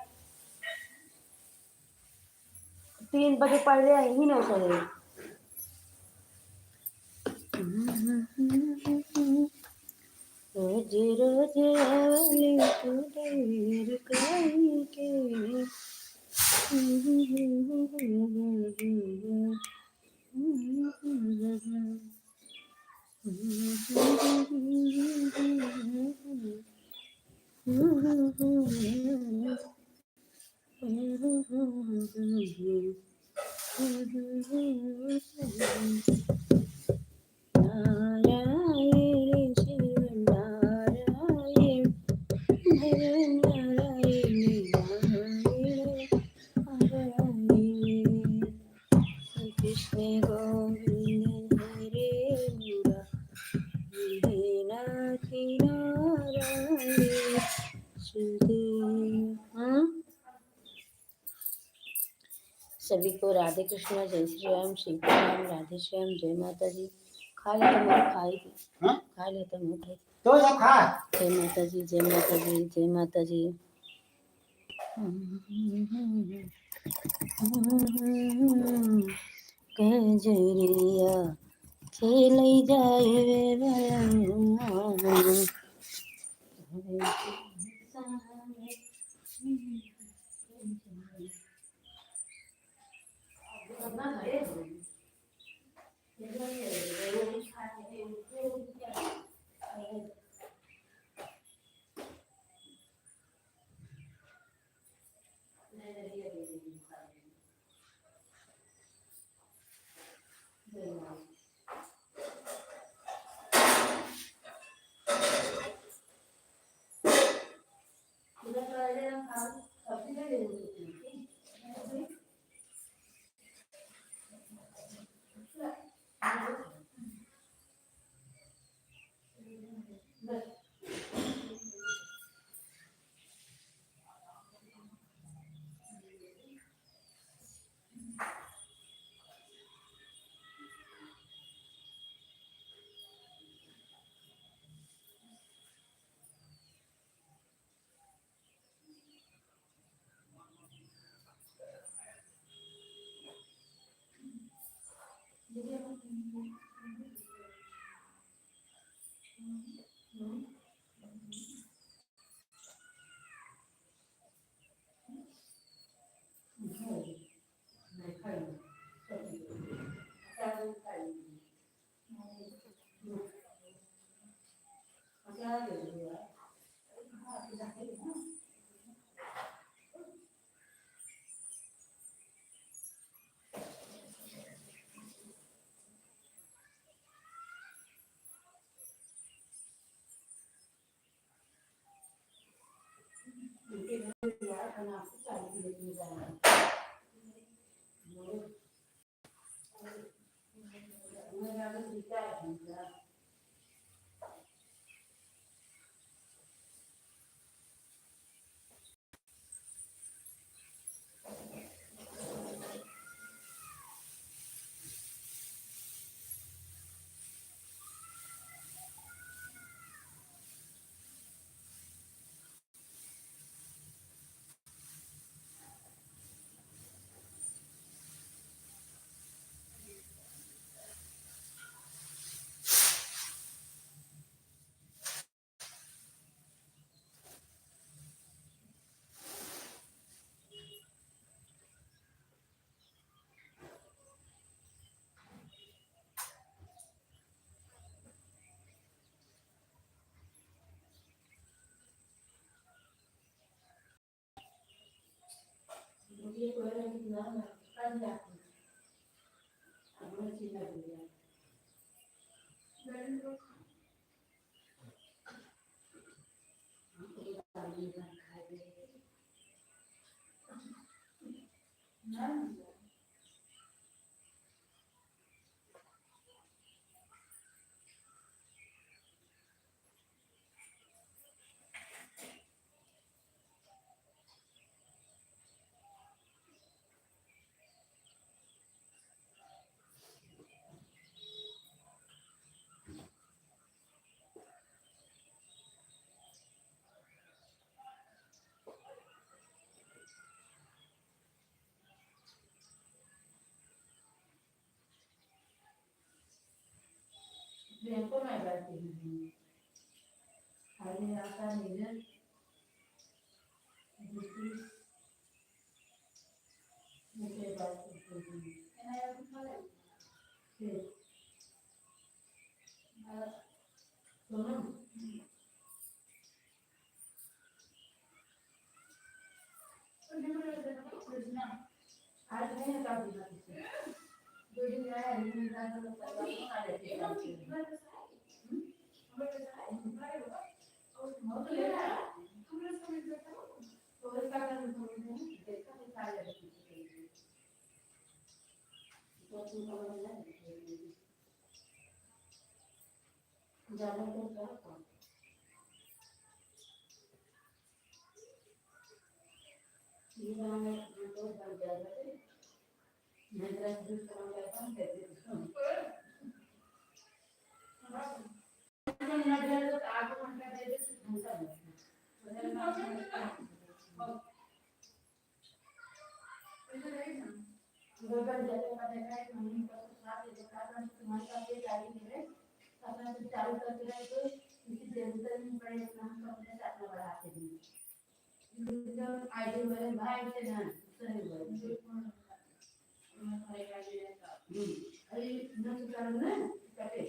3 बजे पहले ही नहीं सोए। रोज रोज आली तू देर काहे के नारायण शिव नारायण कृष्ण गोविंद हरे नाथी नारायण सभी को राधे कृष्ण, जय श्री राम, सीताराम, राधे श्याम, जय माता जी। खा ले तो मैं खाई खा ले तो मैं खाई तो सब खा जय माता जी, जय माता जी, जय माता जी। कजरिया खेल जाए को मैं बैठती हूँ खाली आता नीचे नीचे बात करती हूँ सुनो कृष्णा आज नहीं है काफी दो दिन आया दिन का आ जाते ज्यादा तो ये बनाने तो बन जाएगा मैं तरह से काम करता हूँ कैसे ना जाए तो आगे घंटा दे दे घंटा गोबर जाते का देखा है मम्मी का साथ ये देखा था तुम्हारे साथ ये गाड़ी में अपना तो चालू करके रहे तो किसी जरूरत नहीं पड़े हम तो अपने साथ में बढ़ाते हैं जो आईडी वाले भाई से ना सही बोल अरे न तो करो ना कटे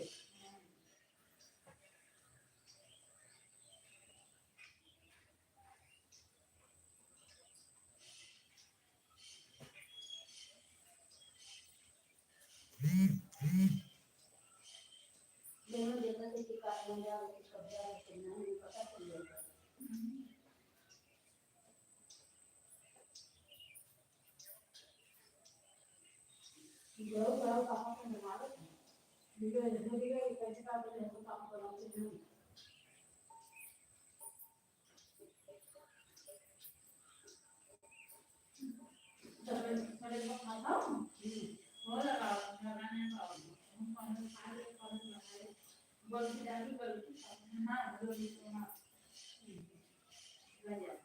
दोनों देखा थे कि कार्बन डाइऑक्साइड कब्जा है नहीं पता चल जाएगा जो करो पापा को मारो वीडियो देखो कैसे काम करते हैं काम कराते हैं पहले खाता हो लगा लगाने का हम पानी पानी लगाए बोल के डाली बोल ना बोल के ना लग जाता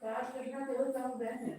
काश कृष्णा तेरे काम बहन है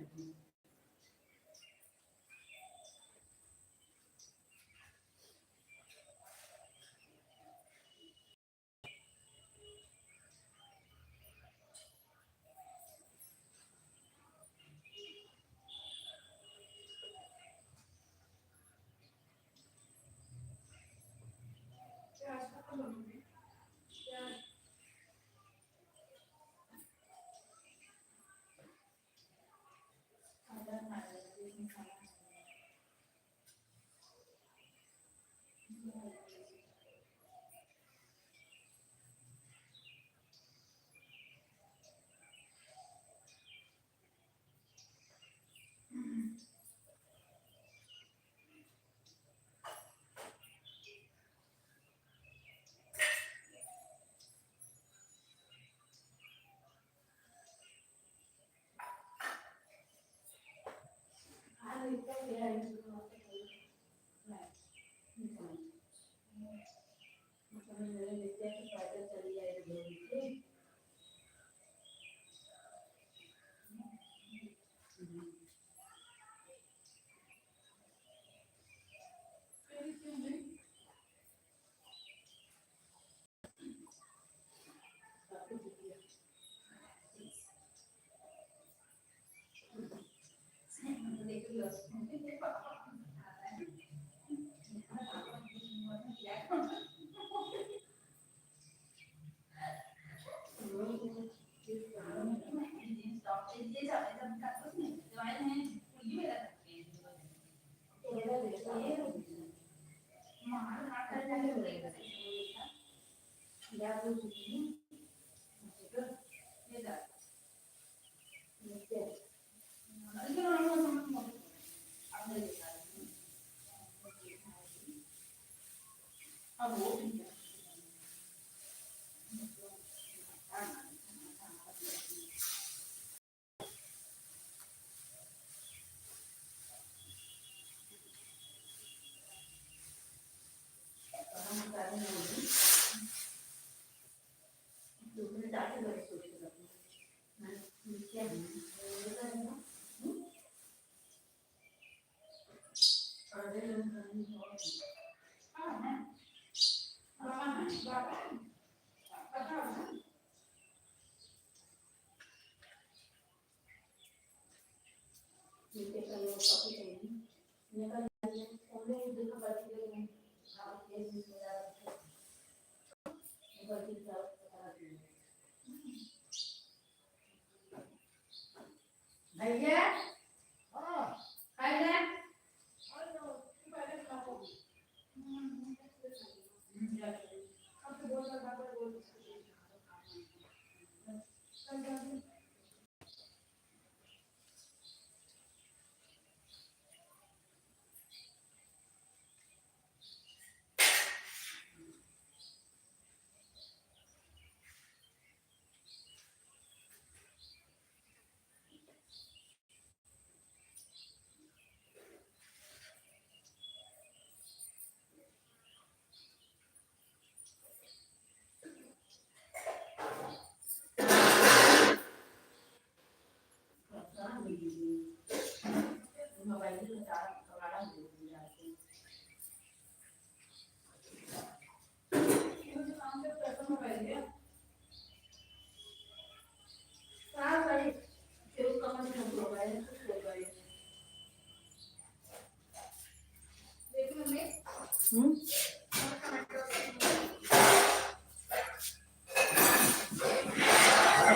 भैया खाइले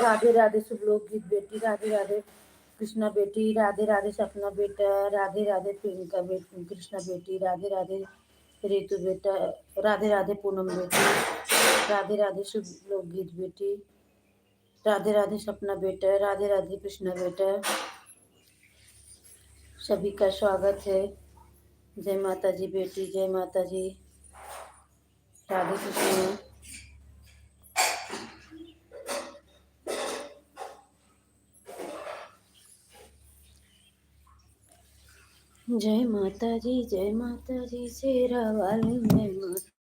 राधे राधे शुभ लोक गीत बेटी, राधे राधे कृष्णा बेटी, राधे राधे सपना बेटा, राधे राधे प्रियंका बेटी, कृष्णा बेटी, राधे राधे रितु बेटा, राधे राधे पूनम बेटी, राधे राधे शुभ लोक गीत बेटी, राधे राधे सपना बेटा, राधे राधे कृष्णा बेटा। सभी का स्वागत है। जय माता जी बेटी, जय माता जी, राधे कृष्ण। जय माता जी शेरा वाली जय माता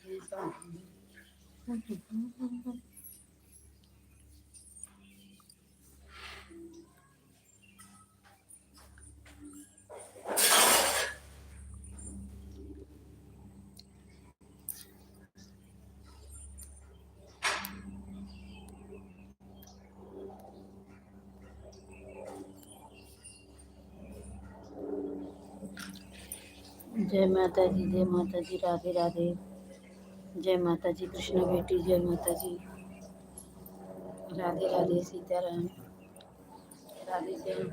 जय माता जी, जय माता जी, राधे राधे। जय माता जी, कृष्ण बेटी, जय माता जी, राधे राधे, सीताराम, राधे श्याम।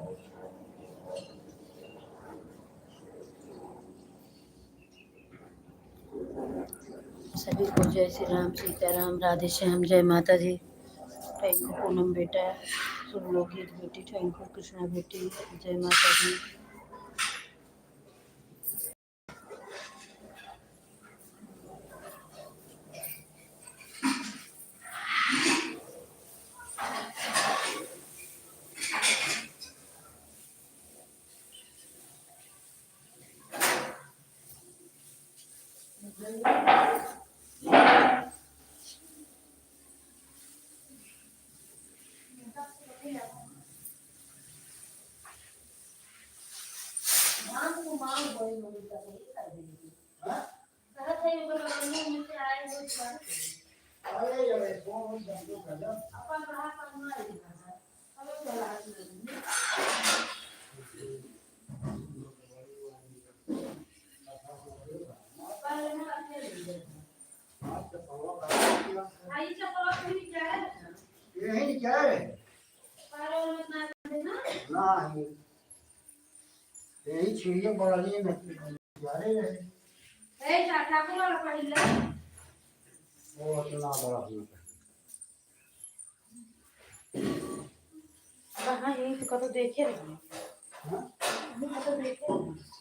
सभी को जय श्री राम, सीताराम, राधे श्याम, जय माता जी। थैंक यू पूनम बेटा, सुरलोकित बेटी, थैंक यू कृष्णा बेटी, जय माता जी। यही क्या है ना यही छिड़िया बड़ी है जा रहे हैं वो इतना बड़ा हुआ हाँ यही तो कतो देखे रहे, कतो देखे रहे।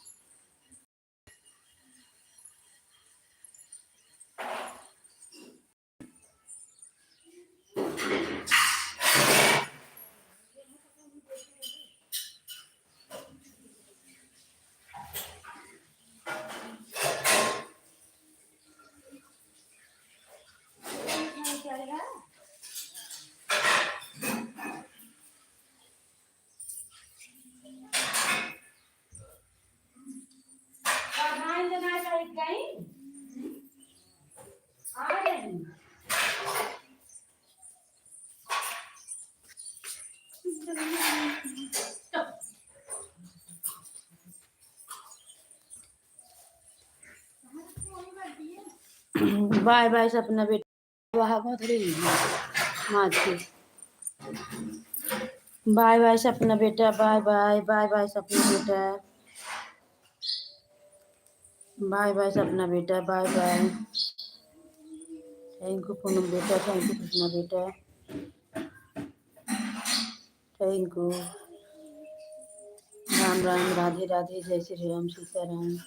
बाय बाय सपना बेटा, वहाँ को थोड़ी माँ की बाय बाय सपना बेटा, bye bye, bye bye Sapna बेटा, बाय बाय सपना बेटा, bye bye. Thank you Poonam बेटा, थैंक यू कृष्णा बेटा, थैंक यू। राम राम, राधे राधे, जय श्री राम, सीताराम।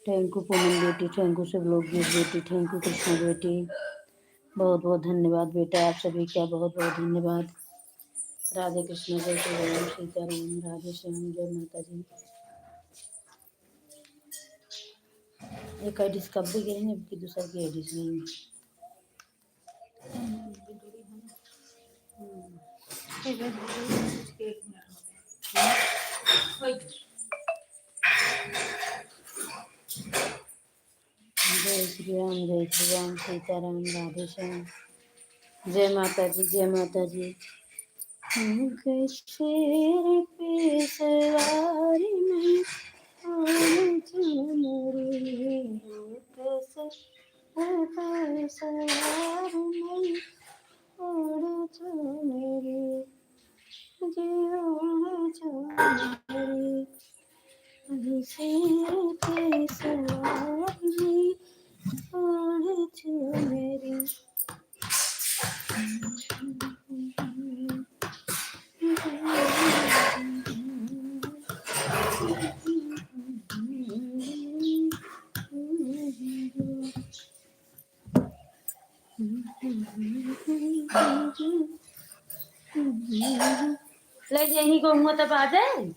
थैंक यू पूनम बेटी, थैंक यू सब लोग बेटी, थैंक यू कृष्णा बेटी, बहुत बहुत धन्यवाद बेटा, आप सभी का बहुत बहुत धन्यवाद। राधे कृष्ण, जय श्री राम, सीताराम, राधे श्याम, जय माता जी। एक आईडी कब भी गिरेंगे कि दूसरा की आईडी से नहीं। जय श्री राम, जय श्री राम, सीताराम, राधे श्याम, जय माता जी, जय माता जी। शेर पे सवारी में मेरी पे सवार में उड़ जो मेरी जीवन जो मेरी शेर पे सवारी में उड़ जो मेरी। ले यही कहूँगा तब आ जाए,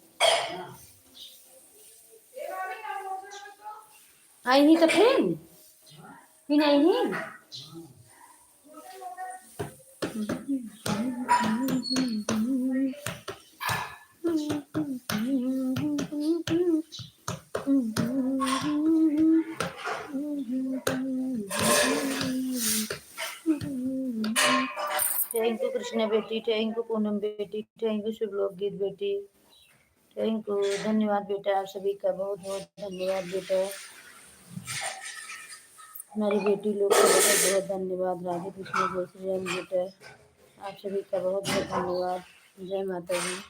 आई तो फिर नहीं। थैंक यू कृष्णा बेटी, थैंक यू पूनम बेटी, थैंक यू शुभलोक गीत बेटी, थैंक यू। धन्यवाद बेटा, आप सभी का बहुत बहुत धन्यवाद बेटा। हमारी बेटी लोग का बहुत बहुत धन्यवाद। राधे कृष्ण जय श्री राम बेटा, आप सभी का बहुत बहुत धन्यवाद। जय माता दी।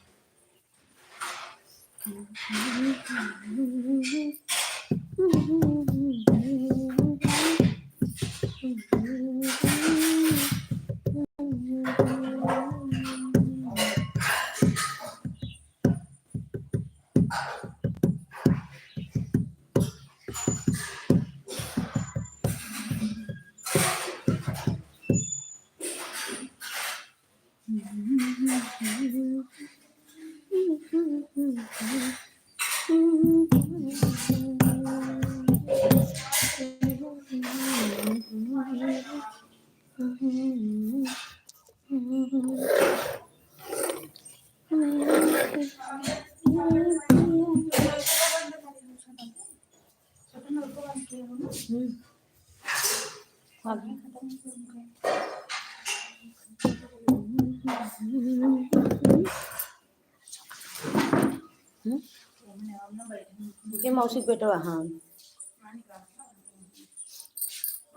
मौसी बेटो हाँ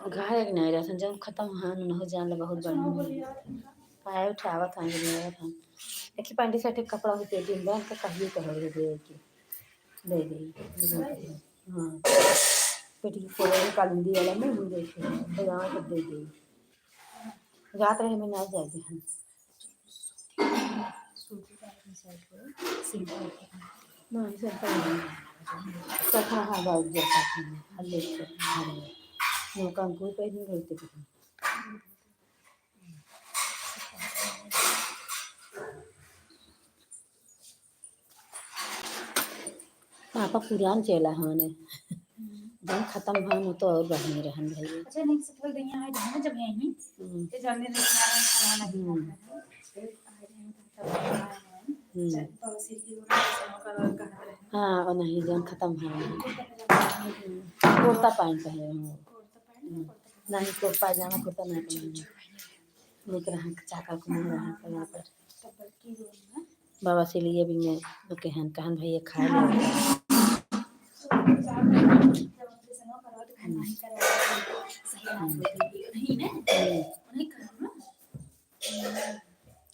घायल नहीं रहा जब खत्म हाँ न हो जाने बहुत बढ़िया पाए उठावत हाँ एक पैंटी शर्ट कपड़ा भी पेटी में बांध के कहिए कह दे दे हाँ पेटी की फोड़े कालिंदी वाला में हम देखे बजावा के दे दे रात रहे में ना जाएगी हम नहीं सब हाँ हाँ बाइक जैसा हल्ले से वो काम कोई पे नहीं रहते पापा पुरान चला हमारे जब खत्म भान तो और बढ़िया रहन भैया अच्छा नहीं सब लोग यहाँ आए थे ना जब यहीं ते जाने नहीं खाना हाँ और नहीं जब खत्म भान कुर्ता पैंट पहने नहीं कुर्ता पायजामा कुर्ता नहीं पहने लेकर हम चाका को मुँह रहा है यहाँ पर बाबा से लिए भी मैं तो कहन कहन भैया खा लिया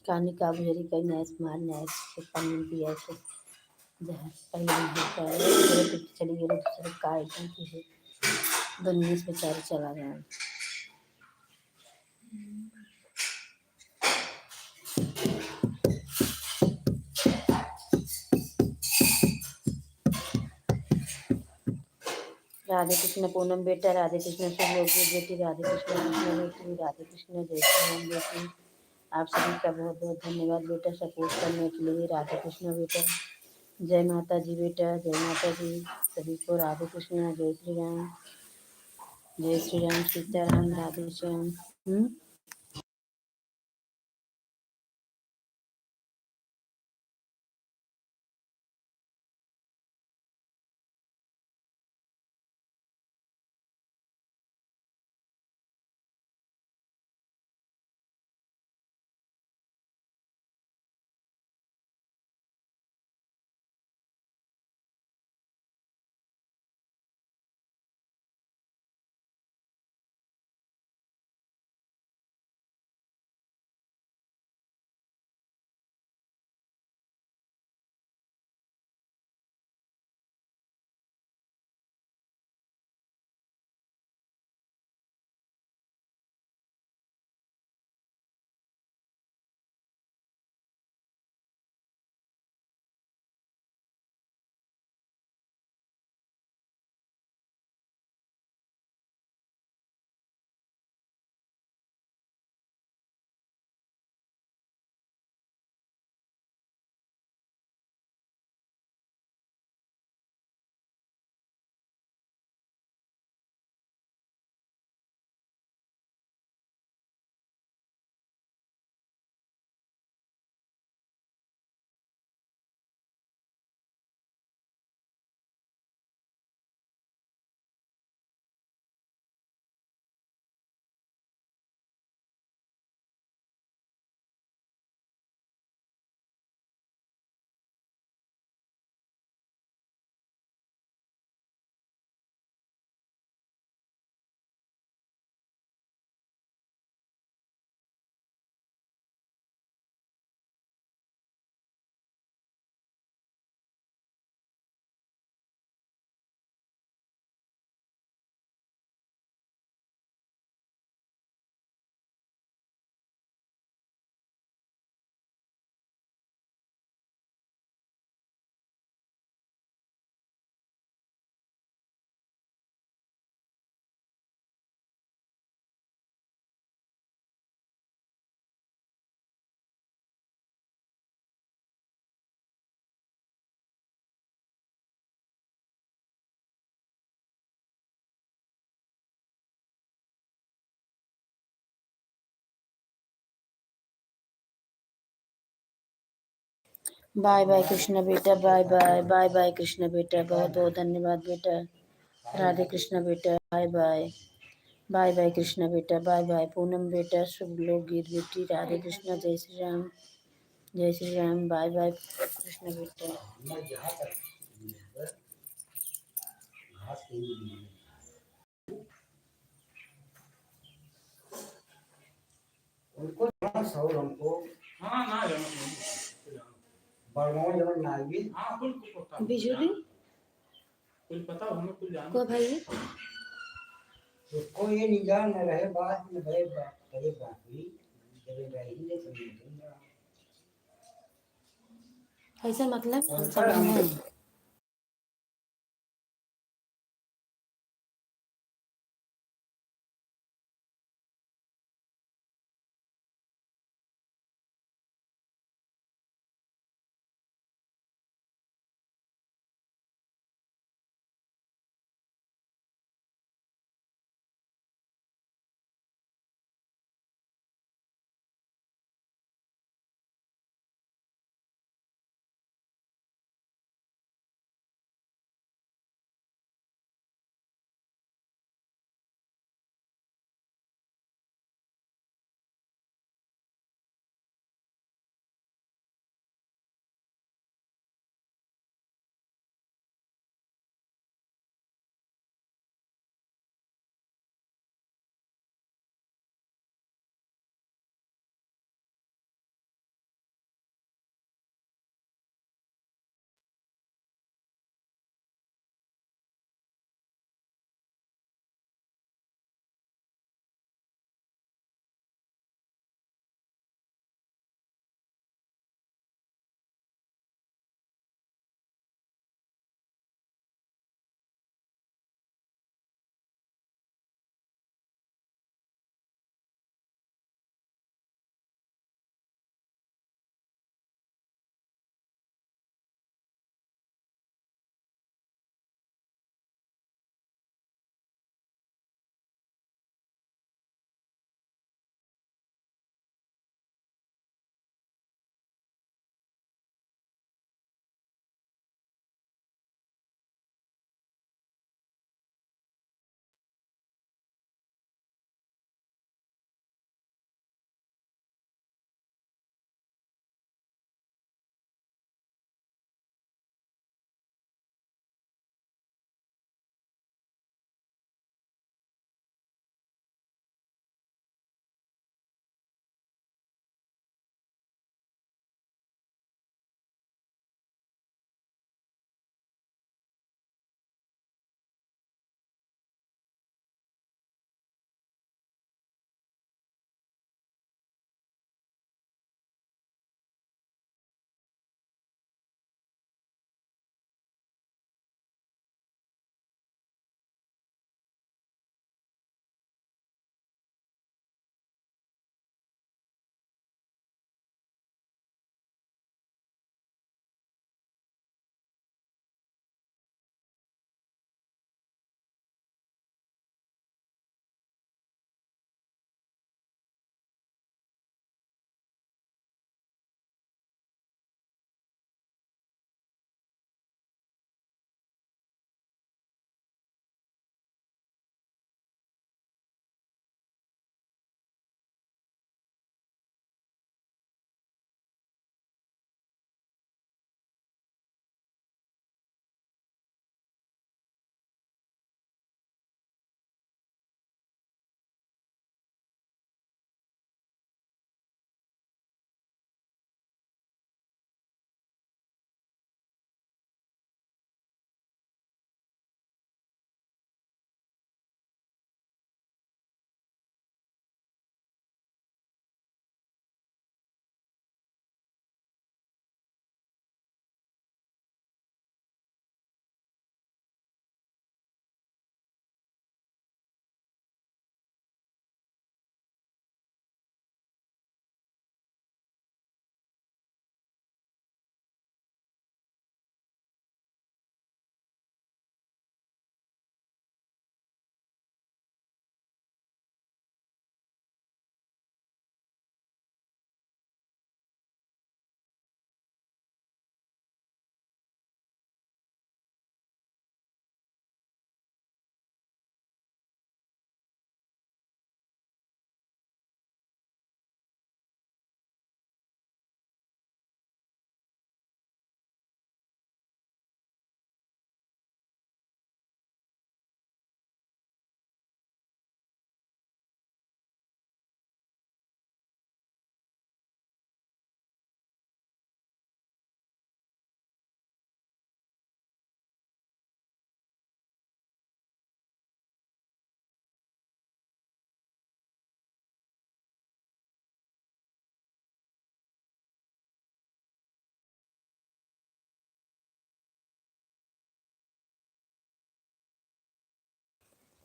कहानी का बुझरी कई नैस मार नैस पानी पिया से जहाँ पहले चली गई दूसरे का एकदम की दुनिया बेचारे चला गया राधे कृष्ण पूनम बेटा, राधे कृष्ण शुभलोक बेटी, राधे कृष्ण कृष्ण बेटी, राधे कृष्ण जय श्री राम बेटी, आप सभी का बहुत बहुत धन्यवाद बेटा सपोर्ट करने के लिए। राधे कृष्ण बेटा, जय माता जी बेटा, जय माता जी सभी को। राधे कृष्ण जय श्री राम, जय श्री राम, सीताराम, राधे श्याम। बाय बाय कृष्णा बेटा, bye bye, bye bye Krishna बेटा, बहुत बहुत धन्यवाद बेटा। राधे कृष्णा बेटा, bye bye, bye bye Krishna बेटा, बाय बाय पूनम बेटा, शुभ लोकगीत बेटी, राधे कृष्णा, जय श्री राम, जय श्री राम, बाय बाय कृष्णा बेटा। मैं जहाँ तक घास के लिए उनको और हमको हाँ ना जानो बड़गांव जब नागी हाँ कुल को पता बिजुली कुल पता हमें कुल जानो को भाई उसको ये निगाह न रहे बात में रहे बात करे बाकी जब रही ले तो ऐसा मतलब हम और पर समझ हम नहीं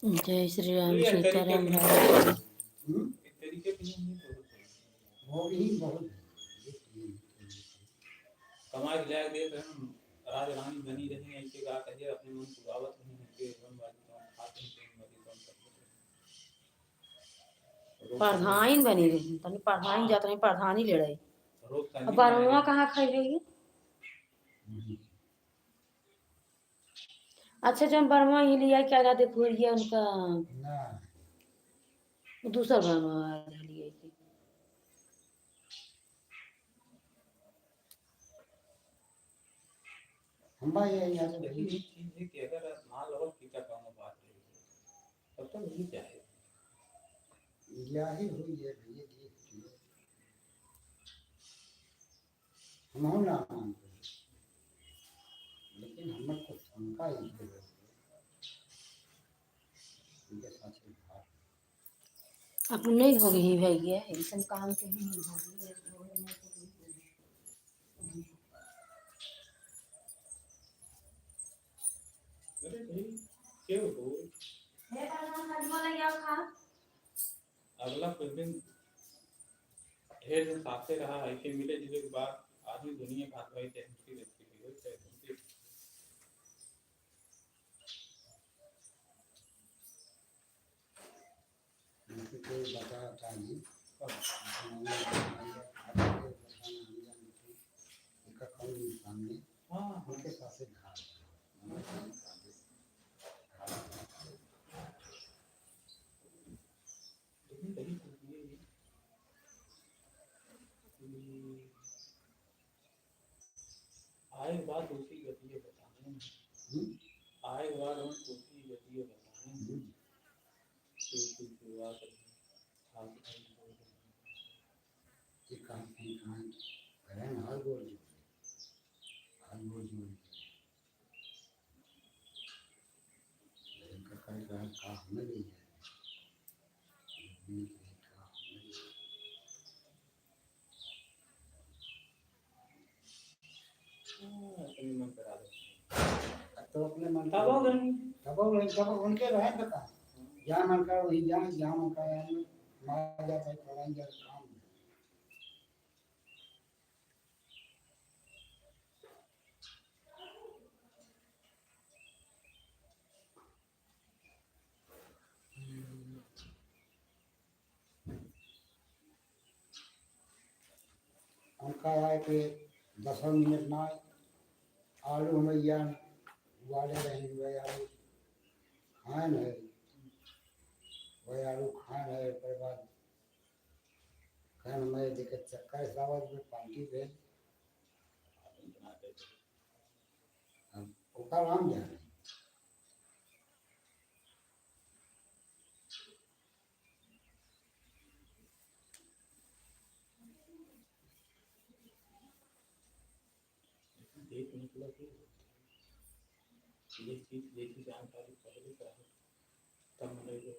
जय श्री राम ये तरीके सीताराम के राम। एक तरीके के नहीं होंगे तो वो भी बहुत है। समाज लायक देश है हम राज रानी बनी रही ऐसे का कहिए अपने मन को गावत नहीं है के एवं वाली तो हम खाते हैं प्रेम वाली तो हम करते हैं प्रधान बनी रही तनी प्रधान जात रही प्रधान ही ले रही रोज अब करने बरवा कहाँ खाई रही। अच्छा जब बरवा ही लिया क्या कहते खोरिए उनका ना दूसरा बरवा लिया थी। हमारे यहाँ से लेकिन वही एक चीज है कि अगर माल और टीका काम बात रही है तब तो नहीं चाहे यही हुई है भैया जी। हम ना मानते लेकिन हमें को शंका ही है इनके साथ से बात अब नहीं हो गई भैया ऐसा काम के नहीं हो गई। अरे भाई क्यों हो अगला कुछ दिन ढेर दिन साथ से रहा है कि मिले जुले के बाद आदमी दुनिया भाग भाई चाहे मुश्किल स्थिति हो चाहे मुश्किल उनसे कोई बताता नहीं उनका कौन सामने हाँ उनके साथ से घाट लेकिन वही चीज ये है कि आए बात उसी गति है बताने आए बार हम उसी गति है बताने की शुरुआत ये काम करें हर बोल इनका कई का हमें नहीं है अपने मन करा दो तो अपने मन तब तब उनके रहे बता जहाँ मन का वही जहाँ जहाँ मन का मार जाता है पढ़ाई जा काम उनका है कि 10 मिनट ना आलू मैया वाले रहेंगे आलू खान है वही आलू खान है उसके बाद खान में देखे चक्कर सावत में पार्टी पे अब ओका राम जाने देख निकला कि ये चीज देखी जानकारी पहले का है तब मैंने जो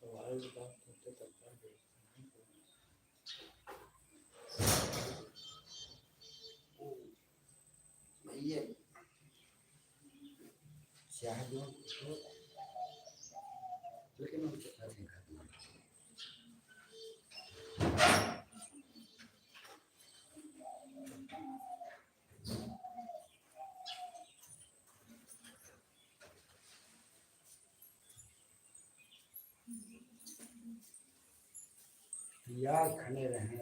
तो आए बात होते तब कर दे भैया चाह दो लेकिन उनके साथ ही घटना यार खने रहे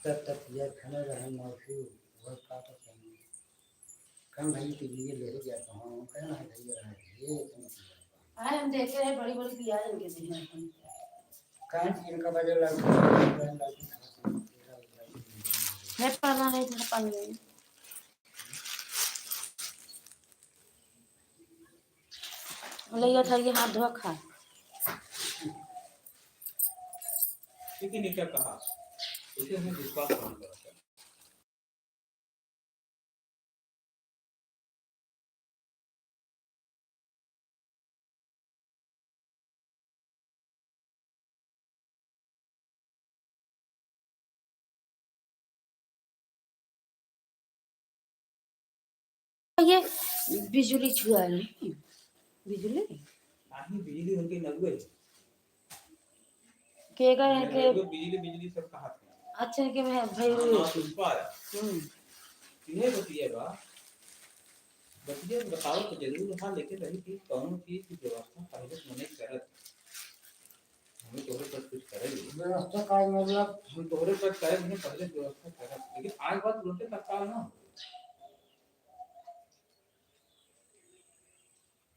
तब यार खने रहे मौसी वह का तो सही कम भाई के लिए ले गया तो हम कहना है भैया ये आए हम देखे हैं बड़ी बड़ी प्याज इनके दिए कहाँ इनका बजे लग है पढ़ना नहीं था पानी ले था ये हाथ धो खा लेकिन ये क्या कहा उसे हमें विश्वास काम करा ये बिजली छुआ नहीं बिजली नहीं बिजली उनके नगुए के गए के बिजली बिजली सब कहा थे अच्छा के मैं भाई ना पुष्पा हम्म इन्हें बतिएगा बतिए बताओ तो जरूर हाँ लेकिन रही थी कौन चीज की व्यवस्था पहले से नहीं करत हमें तोहरे पर कुछ करेंगे व्यवस्था का मतलब हम तोहरे पर करे नहीं पहले व्यवस्था करत लेकिन आज बात बोलते तत्काल ना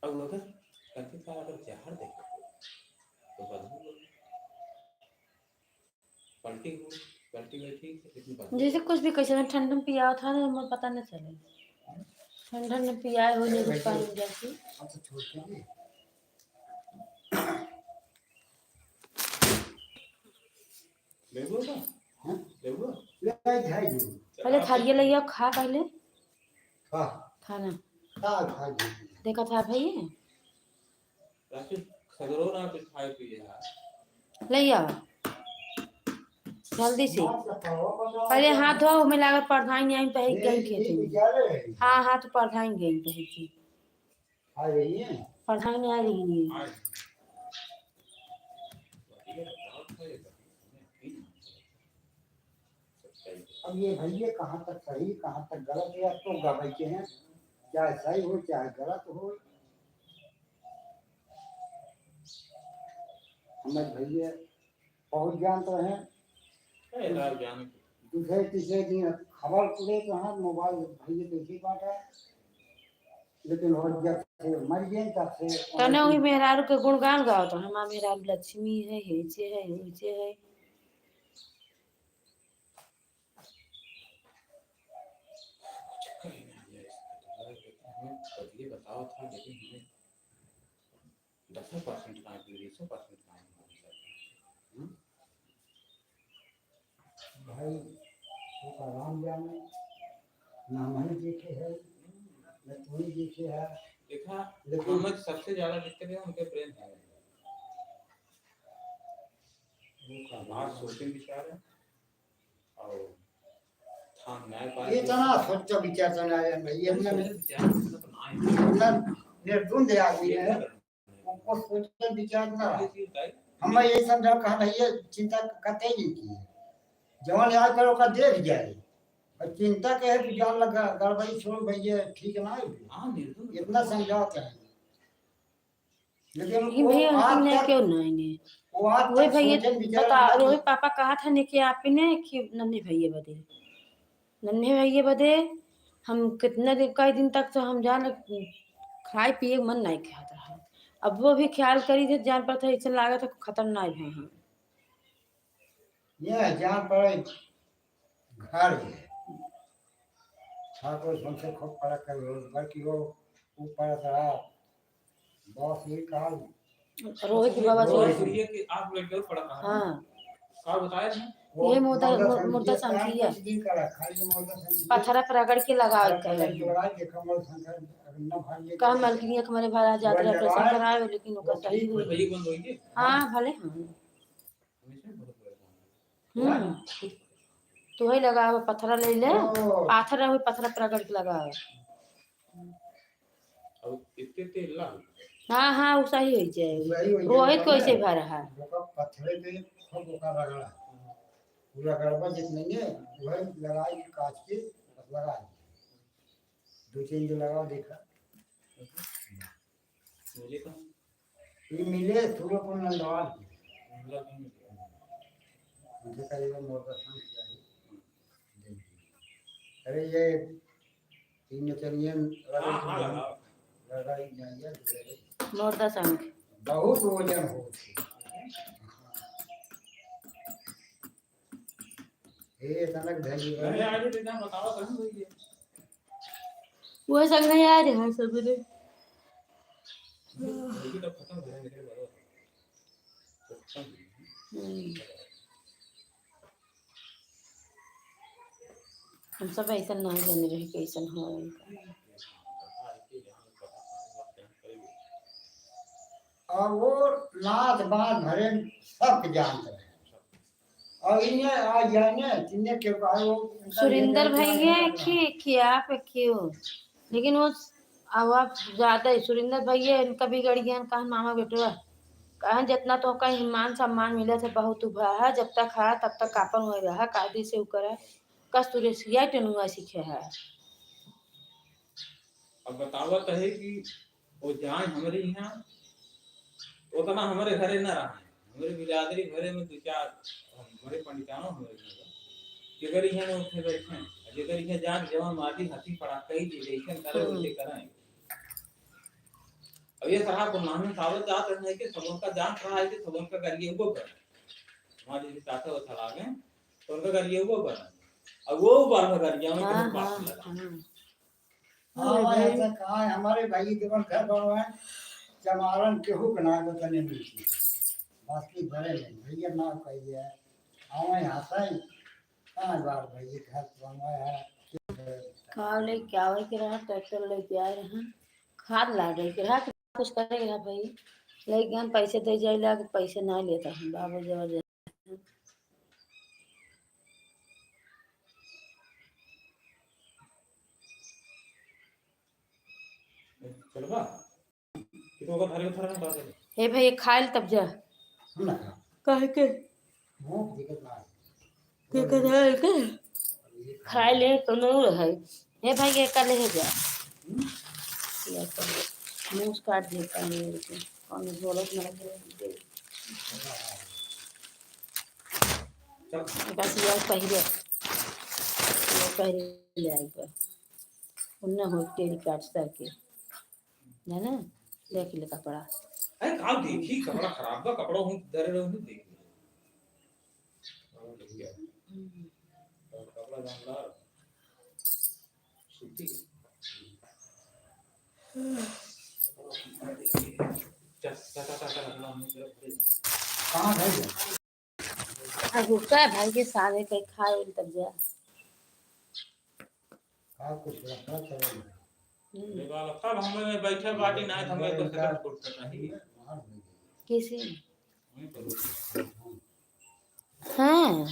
अब अगर करके का अगर जहर दे तो बदबू पलटी गई ठीक लेकिन बदबू जैसे कुछ भी कैसे ठंडा में पिया था ना मुझे पता नहीं चले ठंडा में पिया हो नहीं कुछ पानी जैसे अब तो छोड़ते हैं लेबो का हाँ? लेबो ले आई जाइए पहले थालिया ले आओ खा पहले हाँ खाना खा जी देखा था भाई राशि सगरो ना कुछ खाए पिए यार ले आओ जल्दी से पहले हाथ धो में लागत पढ़ाई नहीं आई पहले गई खेती में हाँ हाथ पढ़ाई गई पहले की आ रही है पढ़ाई नहीं आ रही है आज ये बताओ तो ये अब ये भैया कहाँ तक सही कहाँ तक गलत है तो गवाही के हैं चाहे सही हो चाहे गलत हो हमारे भैया बहुत जानते हैं यार ज्ञान दूसरे तीसरे दिन खबर पड़े तो हाँ मोबाइल भैया देखी बात है लेकिन और जब से मर गए तब से तने वही मेहरारू के गुणगान गाओ तो हमारा मेहरारू लक्ष्मी है हेचे है ऊंचे है ये बताओ था लेकिन हमें 10% का 100% का भाई वो राम जाने ना मैंने देखे है न तूने देखे है देखा लेकिन हमें सबसे ज्यादा दिक्कत है उनके प्रेम है वो का बात सोचने विचार है और थान न्याय पालिका ये तना सोचा विचार तना है भैया ये ने विचार तो ना है निर्गुण दे आदमी है वो सोचा विचार ना ये चीज है हमें ये समझा कहा भैया चिंता करते ही नहीं की जवान याद करो का देख जाए और चिंता के है कि जान लगा गड़बड़ी छोड़ भैया ठीक ना है हां निर्दोष इतना समझाते हैं लेकिन ये भैया अंतिम नहीं क्यों नहीं वो आज वही तक भैया सोचन विचार बता रोही पापा कहा था ने कि आपने कि नन्हे भैया बदे हम कितने दिन कई दिन तक तो हम जान खाए पिए मन नहीं खाता है अब वो भी ख्याल करी थे जान पर था ऐसा लगा था खतरनाक है हम ये जान पड़े घर है ठाकुर हमसे खूब पड़ा कर बल्कि वो ऊपर रहा बॉस ये काल रोहित के बाबा रोहित से ये कि आप लोग जरूर पड़ा कहा हाँ का बताया था ये मुर्दा संखिया पत्थरा पर रगड़ के लगा कर कहा मलकिनिया के हमारे भाड़ा यात्रा ऑपरेशन कराए लेकिन ओकर सही हुई वही बंद होई के हाँ भले हाँ हमेशा बहुत परेशान तो वही लगा पत्थरा ले ले पाथर हुई पत्थरा पर रगड़ के लगा अब इतने तेल ला हाँ हाँ वो सही हो जाए रोहित को ऐसे भर रहा पत्थरे पे खूब ओका रगड़ा पूरा गड़बड़ जितने ने वही लगाई काट के बस लगा दी। दो तीन दिन लगा देखा मुझे तो ये मिले थोड़ा को नंदवाल की मतलब मुझे करीबन मोटर संग चाहिए अरे ये तीन चलिए लगाई जाइए मुर्दा संग बहुत वजन हो ये तनक धैर्य मैंने आज भी ना बताओ कहां गई है वो संग नहीं आ रहे हैं सब रे ये तो खत्म हो गया मेरे बराबर हम सब ऐसा नहीं जाने रहे कैसन हो और वो नाच बात भरे सब जानते हैं और इन्हें आज जाने जिन्हें के पास वो सुरेंद्र भैया क्या पे क्यों लेकिन वो अब आप जाते सुरेंद्र भैया इनका भी गड़ गया कहा मामा बेटवा कहा जितना तो कहीं मान सम्मान मिले थे बहुत उभा है जब तक है तब तक कापन हो रहा कायदे से ऊपर है कस्तूरी सिया टेनुआ सीखे है। अब बतावत है कि वो जान हमारे यहाँ उतना हमारे घरे न रहा है हमारे बिरादरी घरे में 2-4 हमारे पंडितानों हमारे घर जेकर यहाँ में उठे बैठे जेकर यहाँ जान जवान माटी हाथी पड़ा कई जैसे करे वैसे कराएं। अब ये साहब को मानने सावत जात है कि सब उनका जान रहा है कि सब उनका करिए वो कर हमारे जो चाचा वो चला गए तो उनका करिए वो कर अब वो बार में कर गया मैं किसी बात लगा हाँ भाई ऐसा कहा है हमारे भाई के बन घर बनवाए चमारन केहू के नाम बताने मिलती बाकी बड़े नहीं भैया नाम कहिए हमें यहाँ से कहाँ बार भाई घर बनवाया है खाव ले क्या हो के रहा ट्रैक्टर लेके आए रहे खाद ला रहे के रहा कुछ करेगा भाई लेकिन हम पैसे दे जाए पैसे ना लेता हूँ बाबा जबरदस्त चलो बा कि तो का थारे थारे में बात है हे भाई खाइल तब जा हम ना खा कह के मुंह दिक्कत ना के कर के खाई ले तो नहीं है हे भाई के कर ले जा या कर मुंह काट देता है मेरे कौन बोलत ना दे बस ये पहले ले आई पर उन्ना हो टेरी काट सर के है ना देख ले कपड़ा अरे काम देखी कपड़ा खराब का कपड़ा हूं दरे रहूं देख लिया और कपड़ा जानदार सूती कहाँ गए अब रुका भाई के सारे के खाए तब जा कहाँ कुछ रखा चलो लेवा लखा हम में बैठे बाटी ना हमें तो सेकंड कोट करना ही किसी हाँ